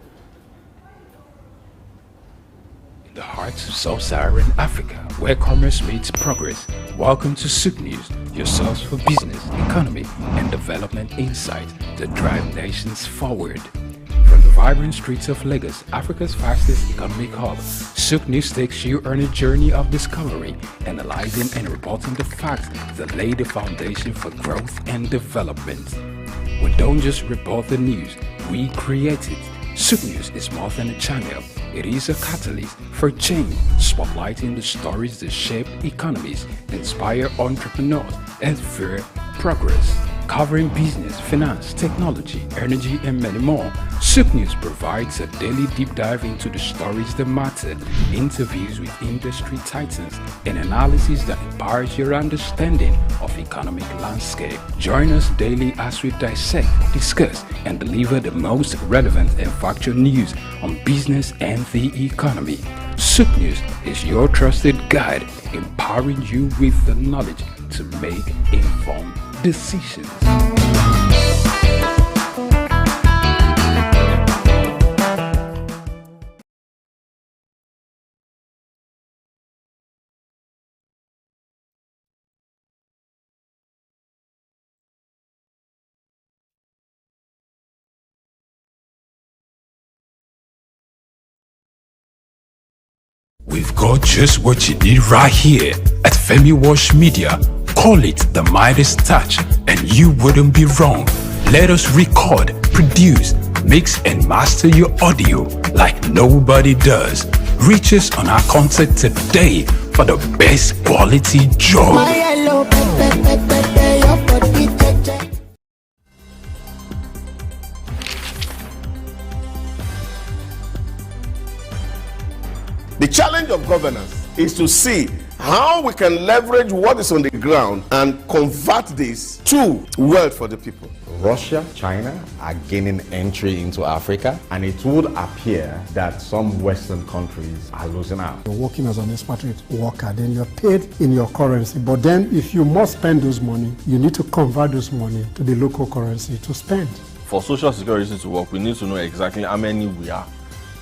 In the heart of sub-Saharan Africa, where commerce meets progress, welcome to SOUQ News, your source for business, economy, and development insight that drive nations forward. From the vibrant streets of Lagos, Africa's fastest economic hub, SOUQ News takes you on a journey of discovery, analyzing and reporting the facts that lay the foundation for growth and development. We don't just report the news, we create it. SOUQ News is more than a channel. It is a catalyst for change, spotlighting the stories that shape economies, inspire entrepreneurs, and fuel progress. Covering business, finance, technology, energy, and many more, SOUQ News provides a daily deep dive into the stories that matter, interviews with industry titans, and analysis that empowers your understanding of economic landscape. Join us daily as we dissect, discuss, and deliver the most relevant and factual news on business and the economy. SOUQ News is your trusted guide, empowering you with the knowledge to make informed decisions. We've got just what you need right here at Femi Wash Media. Call it the Midas touch and you wouldn't be wrong. Let us record, produce, mix and master your audio like nobody does. Reach us on our contact today for the best quality job. The challenge of governance is to see how we can leverage what is on the ground and convert this to wealth for the people. Russia, China are gaining entry into Africa, and it would appear that some Western countries are losing out. You're working as an expatriate worker, then you're paid in your currency. But then if you must spend those money, you need to convert those money to the local currency to spend. For Social Security to work, we need to know exactly how many we are.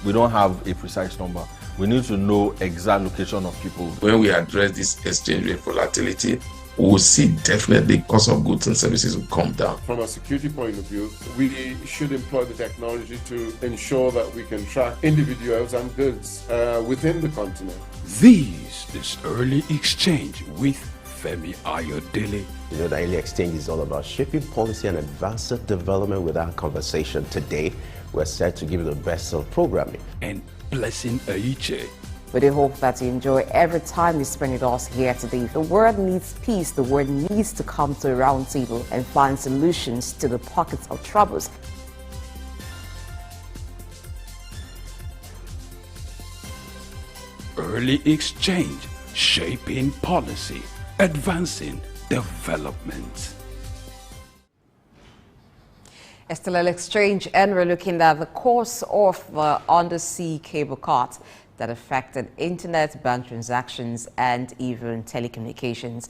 We don't have a precise number. We need to know exact location of people. When we address this exchange rate volatility, we will see definitely cost of goods and services will come down. From a security point of view, we should employ the technology to ensure that we can track individuals and goods within the continent. This is Early Exchange with Femi Ayodele. You know, the Early Exchange is all about shaping policy and advancing development. With our conversation today, we're set to give you the best of programming. And Blessing Aiche. We do hope that you enjoy every time you spend with us here today. The world needs peace. The world needs to come to a round table and find solutions to the pockets of troubles. Early Exchange, shaping policy, advancing development. Stellar Exchange, and we're looking at the course of the undersea cable cut that affected internet, bank transactions, and even telecommunications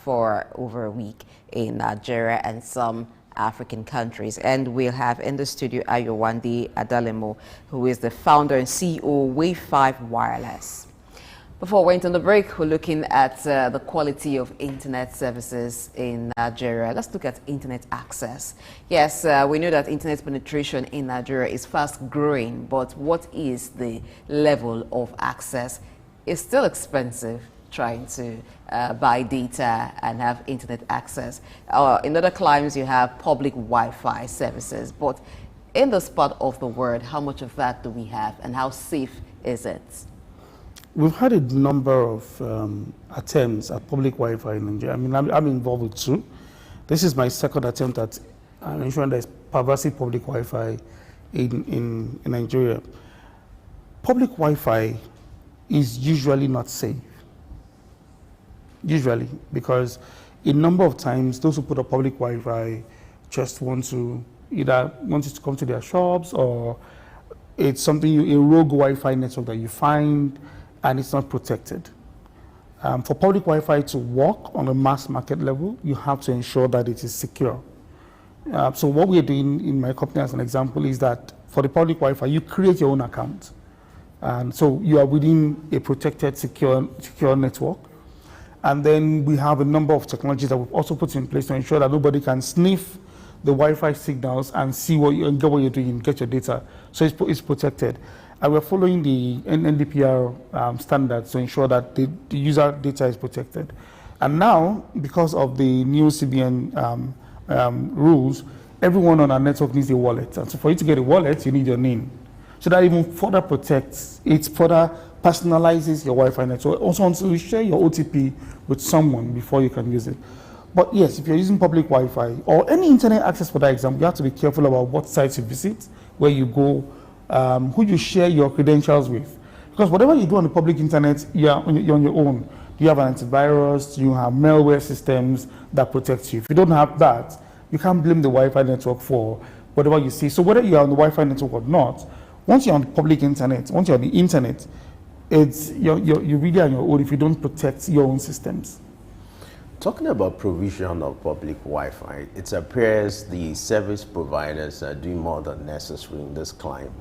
for over a week in Nigeria and some African countries. And we'll have in the studio Ayowande Adalemo, who is the founder and CEO Wave 5 Wireless. Before we went on the break, we're looking at the quality of internet services in Nigeria. Let's look at internet access. Yes, we know that internet penetration in Nigeria is fast growing, but what is the level of access? It's still expensive trying to buy data and have internet access. In other climes, you have public Wi-Fi services, but in this part of the world, how much of that do we have and how safe is it? We've had a number of attempts at public Wi-Fi in Nigeria. I mean, I'm involved with two. This is my second attempt at ensuring there's pervasive public Wi-Fi in Nigeria. Public Wi-Fi is usually not safe. Usually, because a number of times those who put up public Wi-Fi just want to either want it to come to their shops, or it's something a rogue Wi-Fi network that you find and it's not protected. For public Wi-Fi to work on a mass market level, you have to ensure that it is secure. So what we're doing in my company, as an example, is that for the public Wi-Fi, you create your own account. And so you are within a protected, secure network. And then we have a number of technologies that we've also put in place to ensure that nobody can sniff the Wi-Fi signals and see and get what you're doing, get your data. So it's protected. And we're following the NDPR standards to ensure that the user data is protected. And now, because of the new CBN rules, everyone on our network needs a wallet. And so for you to get a wallet, you need your name. So that even further protects, it further personalizes your Wi-Fi network. Also, until you share your OTP with someone before you can use it. But yes, if you're using public Wi-Fi or any internet access for that example, you have to be careful about what sites you visit, where you go, who you share your credentials with. Because whatever you do on the public internet, you're on your own. Do you have an antivirus? Do you have malware systems that protect you? If you don't have that, you can't blame the Wi-Fi network for whatever you see. So whether you're on the Wi-Fi network or not, once you're on the public internet, once you're on the internet, you're really on your own if you don't protect your own systems. Talking about provision of public Wi-Fi, it appears the service providers are doing more than necessary in this climb.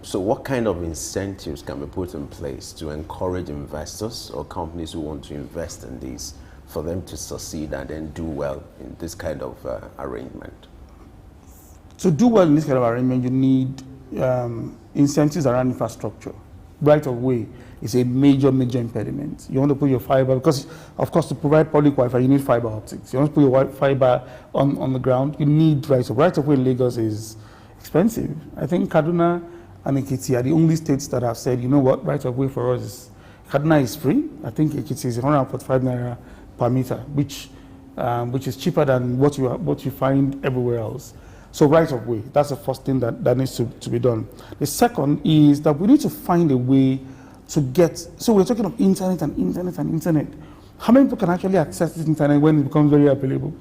So what kind of incentives can be put in place to encourage investors or companies who want to invest in these for them to succeed and then do well in this kind of arrangement? To do well in this kind of arrangement, you need incentives around infrastructure. Right of way is a major impediment. You want to put your fiber, because of course to provide public Wi-Fi you need fiber optics. You want to put your fiber on the ground, you need right of way. Right of way in Lagos is expensive. I think Kaduna and Ekiti are the only states that have said, you know what, right of way for us is, Kaduna is free. I think Ekiti is 145 naira per meter, which is cheaper than what you find everywhere else. So right of way, that's the first thing that needs to be done. The second is that we need to find a way to get, so we're talking of internet. How many people can actually access this internet when it becomes very available?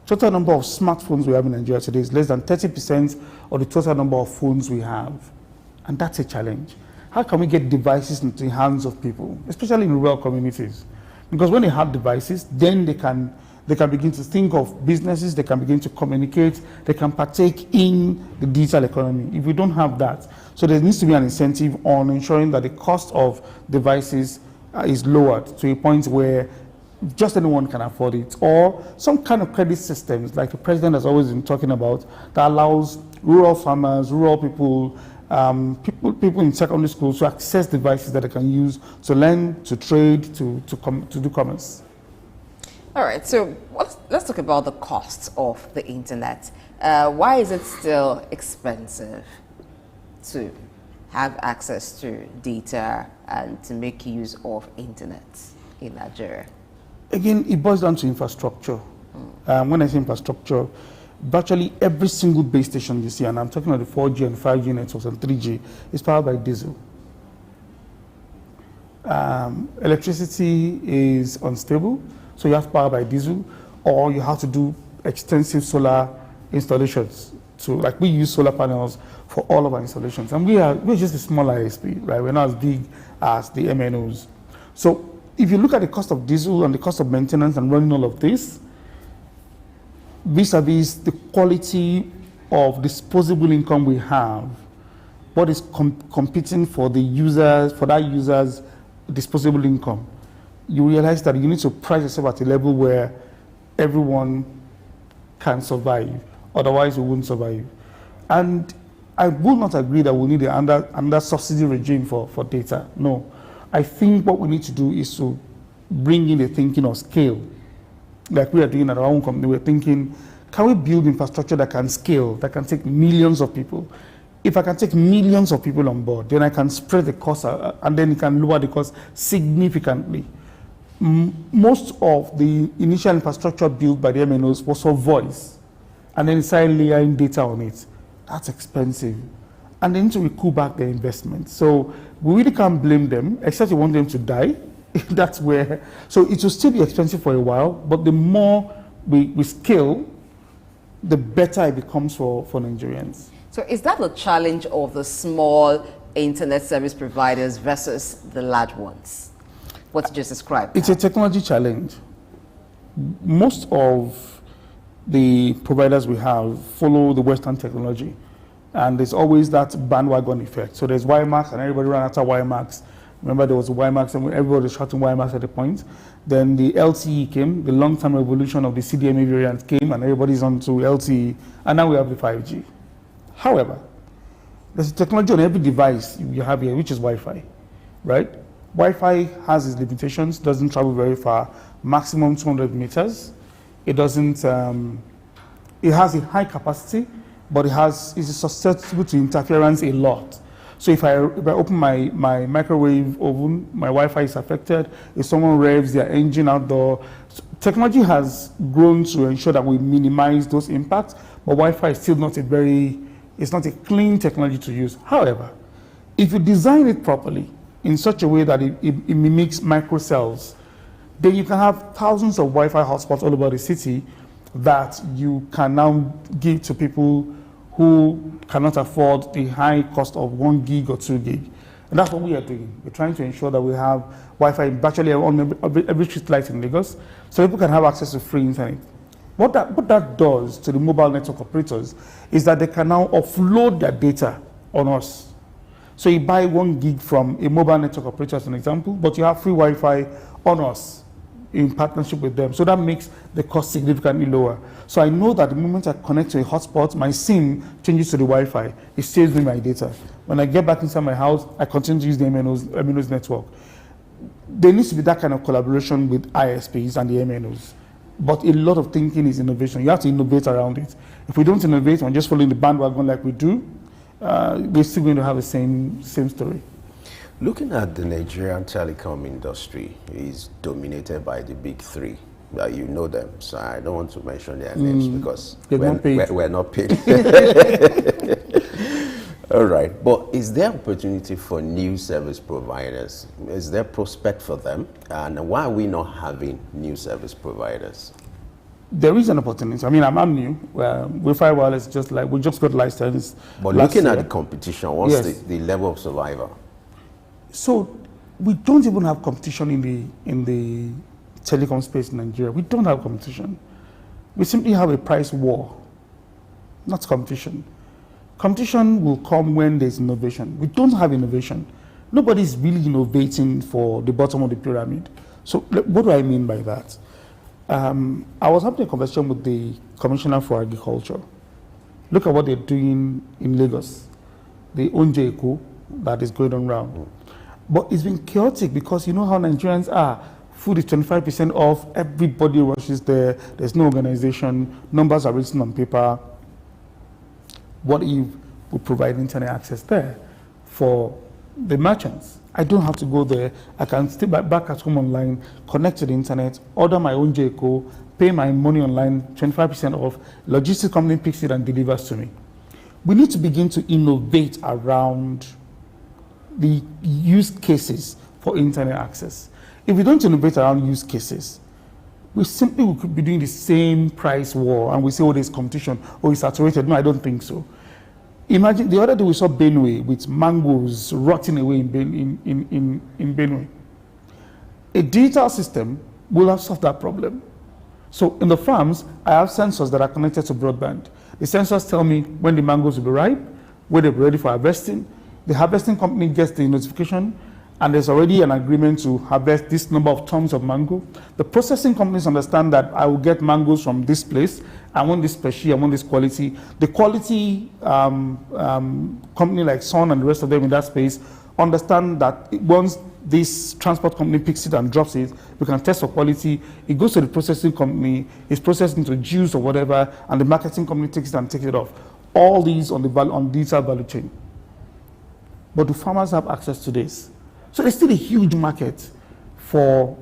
Total number of smartphones we have in Nigeria today is less than 30% of the total number of phones we have. And that's a challenge. How can we get devices into the hands of people, especially in rural communities? Because when they have devices, then they can begin to think of businesses, they can begin to communicate, they can partake in the digital economy. If we don't have that, so there needs to be an incentive on ensuring that the cost of devices is lowered to a point where just anyone can afford it, or some kind of credit systems like the president has always been talking about that allows rural farmers, rural people, people in secondary schools to access devices that they can use to learn, to trade, to do commerce. All right, so let's talk about the costs of the internet. Why is it still expensive to have access to data and to make use of internet in Nigeria? Again, it boils down to infrastructure. When I say infrastructure, virtually every single base station you see, and I'm talking about the 4G and 5G networks and 3G, is powered by diesel. Electricity is unstable. So you have to power by diesel, or you have to do extensive solar installations. So like we use solar panels for all of our installations. And we're just a small ISP, right? We're not as big as the MNOs. So if you look at the cost of diesel and the cost of maintenance and running all of this, vis-a-vis the quality of disposable income we have, what is competing for the users, for that user's disposable income, you realize that you need to price yourself at a level where everyone can survive. Otherwise, we won't survive. And I will not agree that we need another subsidy regime for data. No. I think what we need to do is to bring in a thinking of scale. Like we are doing at our own company, we're thinking, can we build infrastructure that can scale, that can take millions of people? If I can take millions of people on board, then I can spread the cost and then it can lower the cost significantly. Most of the initial infrastructure built by the MNOs was for voice, and then started layering data on it. That's expensive. And they need to recoup back their investment. So we really can't blame them, except you want them to die. That's where, so it will still be expensive for a while, but the more we scale, the better it becomes for Nigerians. So is that the challenge of the small internet service providers versus the large ones? What you just described? It's a technology challenge. Most of the providers we have follow the Western technology, and there's always that bandwagon effect. So there's WiMAX, and everybody ran after WiMAX. Remember, there was WiMAX, and everybody was shouting WiMAX at the point. Then the LTE came, the long-term evolution of the CDMA variant came, and everybody's on to LTE, and now we have the 5G. However, there's a technology on every device you have here, which is Wi-Fi, right? Wi-Fi has its limitations, doesn't travel very far, maximum 200 meters. It doesn't, it has a high capacity, but it's susceptible to interference a lot. So if I open my microwave oven, my Wi-Fi is affected. If someone revs their engine outdoor, technology has grown to ensure that we minimize those impacts, but Wi-Fi is still not it's not a clean technology to use. However, if you design it properly in such a way that it mimics microcells, then you can have thousands of Wi-Fi hotspots all over the city that you can now give to people who cannot afford the high cost of 1 gig or 2 gig. And that's what we are doing. We're trying to ensure that we have Wi-Fi virtually on every street light in Lagos, so people can have access to free internet. What that does to the mobile network operators is that they can now offload their data on us. So you buy 1 gig from a mobile network operator as an example, but you have free Wi-Fi on us in partnership with them. So that makes the cost significantly lower. So I know that the moment I connect to a hotspot, my SIM changes to the Wi-Fi. It saves me my data. When I get back inside my house, I continue to use the MNO's network. There needs to be that kind of collaboration with ISPs and the MNOs. But a lot of thinking is innovation. You have to innovate around it. If we don't innovate and just following the bandwagon like we do, we're still going to have the same story. Looking at the Nigerian telecom industry, is dominated by the big three. You know them, so I don't want to mention their names because we're not paid. All right, but is there opportunity for new service providers? Is there prospect for them? And why are we not having new service providers? There is an opportunity. I mean, I'm new. Wi-Fi wireless, we just got licensed. But looking at the competition, what's the level of survival? So we don't even have competition in the telecom space in Nigeria. We don't have competition. We simply have a price war, not competition. Competition will come when there's innovation. We don't have innovation. Nobody's really innovating for the bottom of the pyramid. So what do I mean by that? I was having a conversation with the Commissioner for Agriculture. Look at what they're doing in Lagos. The SOUQ that is going on around. But it's been chaotic because you know how Nigerians are. Food is 25% off, everybody rushes there, there's no organization, numbers are written on paper. What if we provide internet access there for the merchants? I don't have to go there. I can stay back at home online, connect to the internet, order my own SOUQ, pay my money online, 25% off. Logistics company picks it and delivers to me. We need to begin to innovate around the use cases for internet access. If we don't innovate around use cases, we could be doing the same price war and we say, oh, there's competition, oh, it's saturated. No, I don't think so. Imagine the other day we saw Benue with mangoes rotting away in Benue. A digital system will have solved that problem. So in the farms, I have sensors that are connected to broadband. The sensors tell me when the mangoes will be ripe, when they'll be ready for harvesting. The harvesting company gets the notification, and there's already an agreement to harvest this number of tons of mango. The processing companies understand that I will get mangoes from this place. I want this species, I want this quality. The quality company like Sun and the rest of them in that space understand that once this transport company picks it and drops it, we can test for quality. It goes to the processing company, it's processed into juice or whatever, and the marketing company takes it and takes it off. All these on digital value chain. But do farmers have access to this? So there's still a huge market for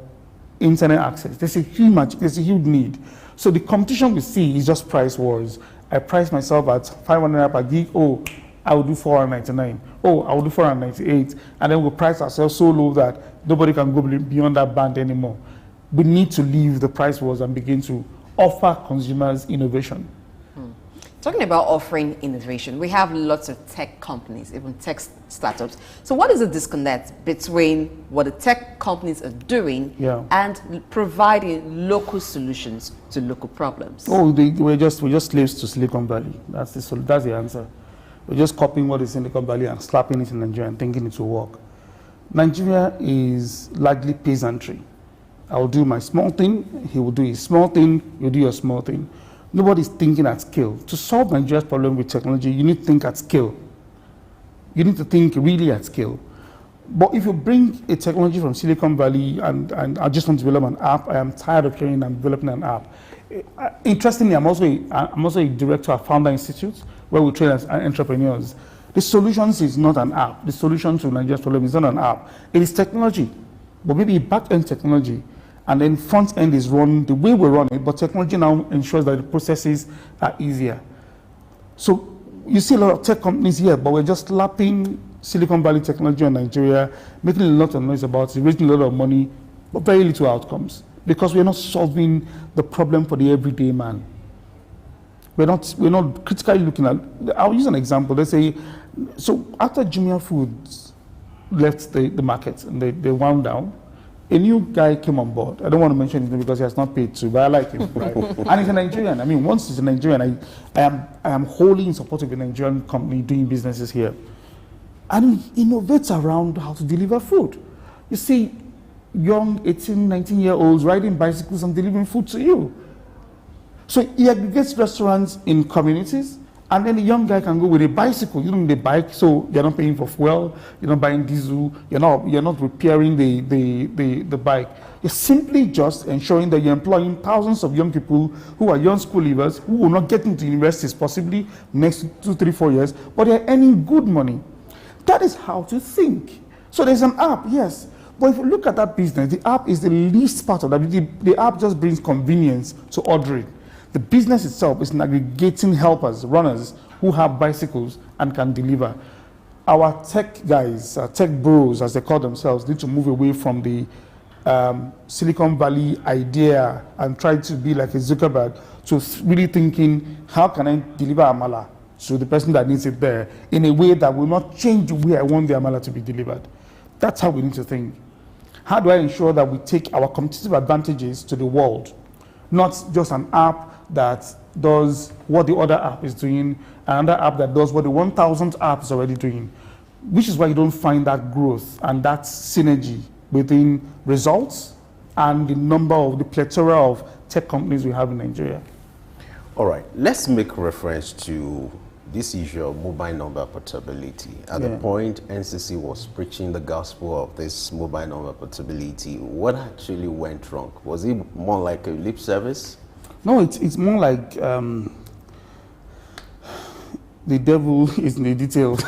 internet access. There's a huge need. So the competition we see is just price wars. I price myself at 500 per gig. Oh, I will do 499. Oh, I will do 498. And then we'll price ourselves so low that nobody can go beyond that band anymore. We need to leave the price wars and begin to offer consumers innovation. Talking about offering innovation, we have lots of tech companies, even tech startups. So what is the disconnect between what the tech companies are doing and providing local solutions to local problems? Oh, we're just slaves to Silicon Valley. That's the answer. We're just copying what is in Silicon Valley and slapping it in Nigeria and thinking it will work. Nigeria is largely peasantry. I will do my small thing, he will do his small thing, you do your small thing. Nobody's thinking at scale. To solve Nigeria's problem with technology, you need to think at scale. You need to think really at scale. But if you bring a technology from Silicon Valley and I just want to develop an app, I am tired of hearing I'm developing an app. Interestingly, I'm also a director at Founder Institute, where we train as entrepreneurs. The solutions is not an app. The solution to Nigeria's problem is not an app. It is technology, but maybe back-end technology. And then front-end is run the way we run it, but technology now ensures that the processes are easier. So you see a lot of tech companies here, but we're just slapping Silicon Valley technology on Nigeria, making a lot of noise about it, raising a lot of money, but very little outcomes, because we're not solving the problem for the everyday man. We're not critically looking at, I'll use an example. Let's say, so after Jumia Foods left the market and they wound down, a new guy came on board. I don't want to mention his name because he has not paid to, but I like him, right? And he's a Nigerian. I mean, once he's a Nigerian, I am wholly in support of a Nigerian company doing businesses here. And he innovates around how to deliver food. You see young 18, 19-year-olds riding bicycles and delivering food to you. So he aggregates restaurants in communities, and then the young guy can go with a bicycle. You don't need a bike, so you're not paying for fuel, you're not buying diesel, you're not repairing the bike. You're simply just ensuring that you're employing thousands of young people who are young school leavers who will not get into universities possibly next 2, 3, 4 years, but they're earning good money. That is how to think. So there's an app, yes. But if you look at that business, the app is the least part of that. The app just brings convenience to ordering. The business itself is aggregating helpers, runners, who have bicycles and can deliver. Our tech guys, tech bros, as they call themselves, need to move away from the Silicon Valley idea and try to be like a Zuckerberg, to really thinking, how can I deliver amala to the person that needs it there in a way that will not change the way I want the amala to be delivered? That's how we need to think. How do I ensure that we take our competitive advantages to the world? Not just an app that does what the other app is doing, another app that does what the 1,000th app is already doing, which is why you don't find that growth and that synergy between results and the number of the plethora of tech companies we have in Nigeria. All right, let's make reference to this issue of mobile number portability. At the point NCC was preaching the gospel of this mobile number portability, what actually went wrong? Was it more like a lip service? No, it's more like the devil is in the detail.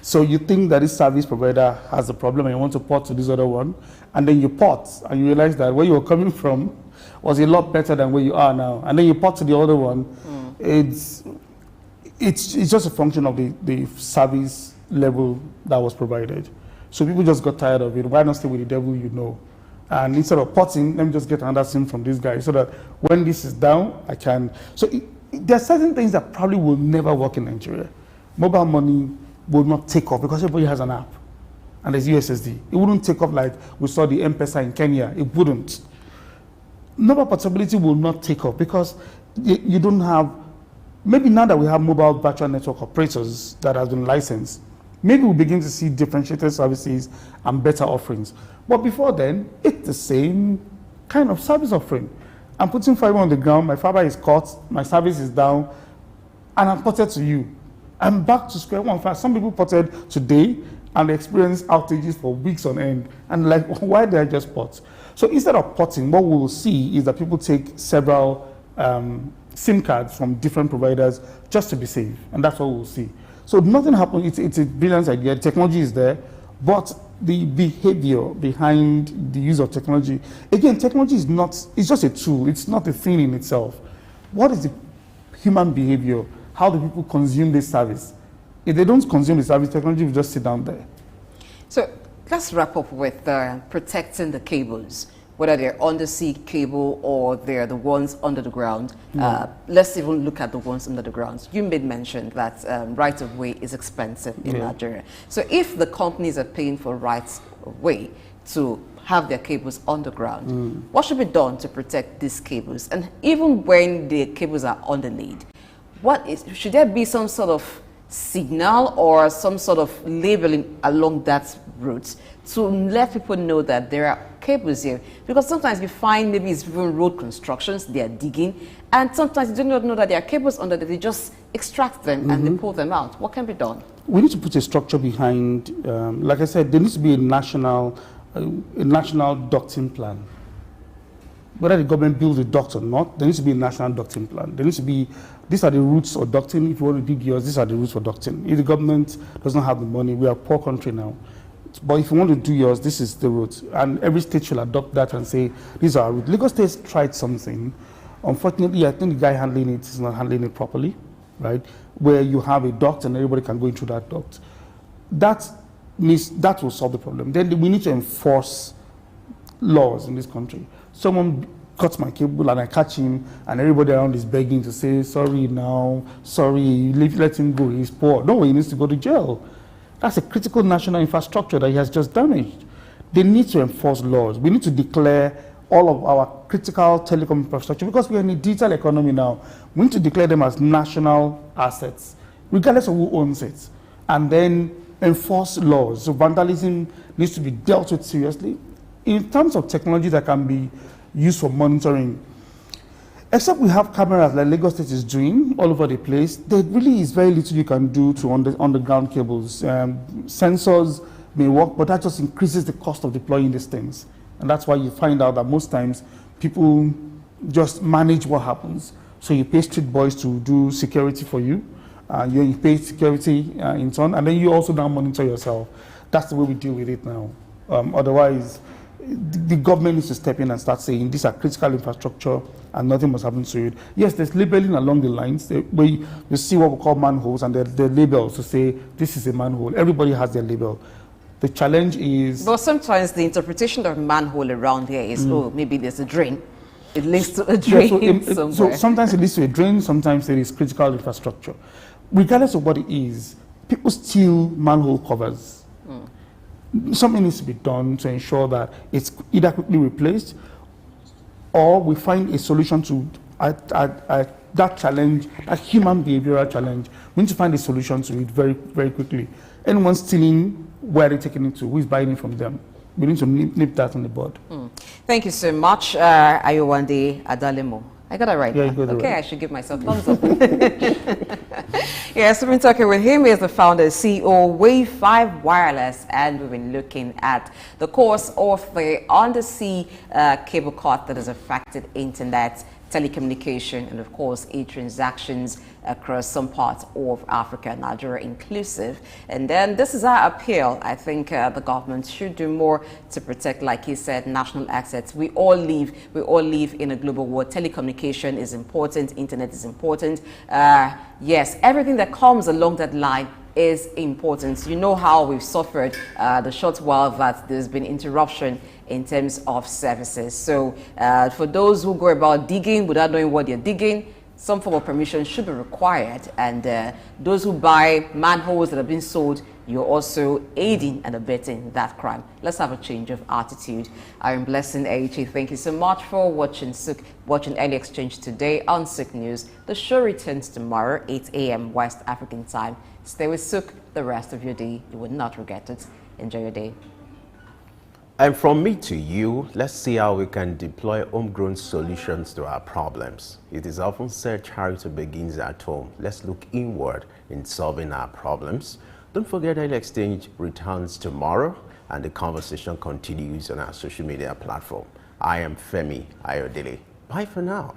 So you think that this service provider has a problem and you want to port to this other one, and then you port and you realize that where you were coming from was a lot better than where you are now, and then you port to the other one. It's just a function of the service level that was provided. So people just got tired of it. Why not stay with the devil you know? And instead of potting, let me just get another SIM from this guy so that when this is down, I can. So there are certain things that probably will never work in Nigeria. Mobile money will not take off because everybody has an app and there's USSD. It wouldn't take off like we saw the M-Pesa in Kenya. It wouldn't. Number portability will not take off because you don't have, maybe now that we have mobile virtual network operators that have been licensed, maybe we'll begin to see differentiated services and better offerings. But before then, it's the same kind of service offering. I'm putting fiber on the ground, my fiber is cut, my service is down, and I'm ported to you. I'm back to square one. In fact, some people ported today and they experience outages for weeks on end. And like, why did I just port? So instead of porting, what we will see is that people take several SIM cards from different providers just to be safe. And that's what we'll see. So nothing happened. It's a brilliant idea. Technology is there, but the behavior behind the use of technology, again, technology is not, it's just a tool. It's not a thing in itself. What is the human behavior? How do people consume this service? If they don't consume the service, technology will just sit down there. So let's wrap up with protecting the cables, whether they're undersea cable or they're the ones under the ground. Let's even look at the ones under the ground. You made mention that right-of-way is expensive in Nigeria. So if the companies are paying for right-of-way to have their cables underground, what should be done to protect these cables? And even when the cables are underlaid, should there be some sort of signal or some sort of labeling along that route to let people know that there are cables here? Because sometimes you find maybe it's even road constructions, they are digging, and sometimes you do not know that there are cables under there. They just extract them and they pull them out. What can be done? We need to put a structure behind, like I said, there needs to be a national ducting plan whether the government builds a duct or not, there needs to be a national ducting plan. There needs to be, these are the routes for ducting. If you want to dig yours, these are the routes for ducting. If the government doesn't have the money, we are a poor country now. But if you want to do yours, this is the route. And every state should adopt that and say, these are our routes. Lagos State tried something. Unfortunately, I think the guy handling it is not handling it properly, right? Where you have a duct and everybody can go into that duct. That will solve the problem. Then we need to enforce laws in this country. Someone cuts my cable and I catch him and everybody around is begging to say, sorry now, sorry, let him go, he's poor. No, he needs to go to jail. That's a critical national infrastructure that he has just damaged. They need to enforce laws. We need to declare all of our critical telecom infrastructure, because we are in a digital economy now. We need to declare them as national assets, regardless of who owns it, and then enforce laws. So vandalism needs to be dealt with seriously. In terms of technology that can be used for monitoring, except we have cameras like Lagos State is doing all over the place, there really is very little you can do to underground cables. Sensors may work, but that just increases the cost of deploying these things. And that's why you find out that most times people just manage what happens. So you pay street boys to do security for you, you pay security in turn, and then you also now monitor yourself. That's the way we deal with it now. Otherwise, the government needs to step in and start saying these are critical infrastructure and nothing must happen to it. Yes, there's labeling along the lines where you see what we call manholes, and they're labels to say this is a manhole. Everybody has their label. The challenge is... But sometimes the interpretation of manhole around here is, oh, maybe there's a drain. It leads to a drain somewhere. So sometimes it leads to a drain, sometimes it is critical infrastructure. Regardless of what it is, people steal manhole covers. Something needs to be done to ensure that it's either quickly replaced or we find a solution to that challenge, a human behavioral challenge. We need to find a solution to it very, very quickly. Anyone stealing, where are they taking it to? Who is buying it from them? We need to nip that on the bud. Thank you so much, Ayowande Adalemo. I got it right. Yeah, you got it okay, right. I should give myself thumbs up. Yes, we've been talking with him. He's the founder and CEO Wave 5 Wireless, and we've been looking at the course of the undersea cable cut that has affected internet, telecommunication, and of course e-transactions across some parts of Africa, Nigeria inclusive. And then this is our appeal. I think the government should do more to protect, like he said, national assets. We all live in a global world. Telecommunication is important, internet is important. Yes, everything that comes along that line is important. You know how we've suffered the short while that there's been interruption in terms of services. So for those who go about digging without knowing what they're digging, some form of permission should be required. And those who buy manholes that have been sold, you're also aiding and abetting that crime. Let's have a change of attitude. I'm Blessing Aichi. Thank you so much for watching Early Exchange today on SOUQ News. The show returns tomorrow, 8 a.m. West African time. Stay with SOUQ the rest of your day. You will not regret it. Enjoy your day. And from me to you, let's see how we can deploy homegrown solutions to our problems. It is often said charity begins at home. Let's look inward in solving our problems. Don't forget Early Exchange returns tomorrow, and the conversation continues on our social media platform. I am Femi Ayodele. Bye for now.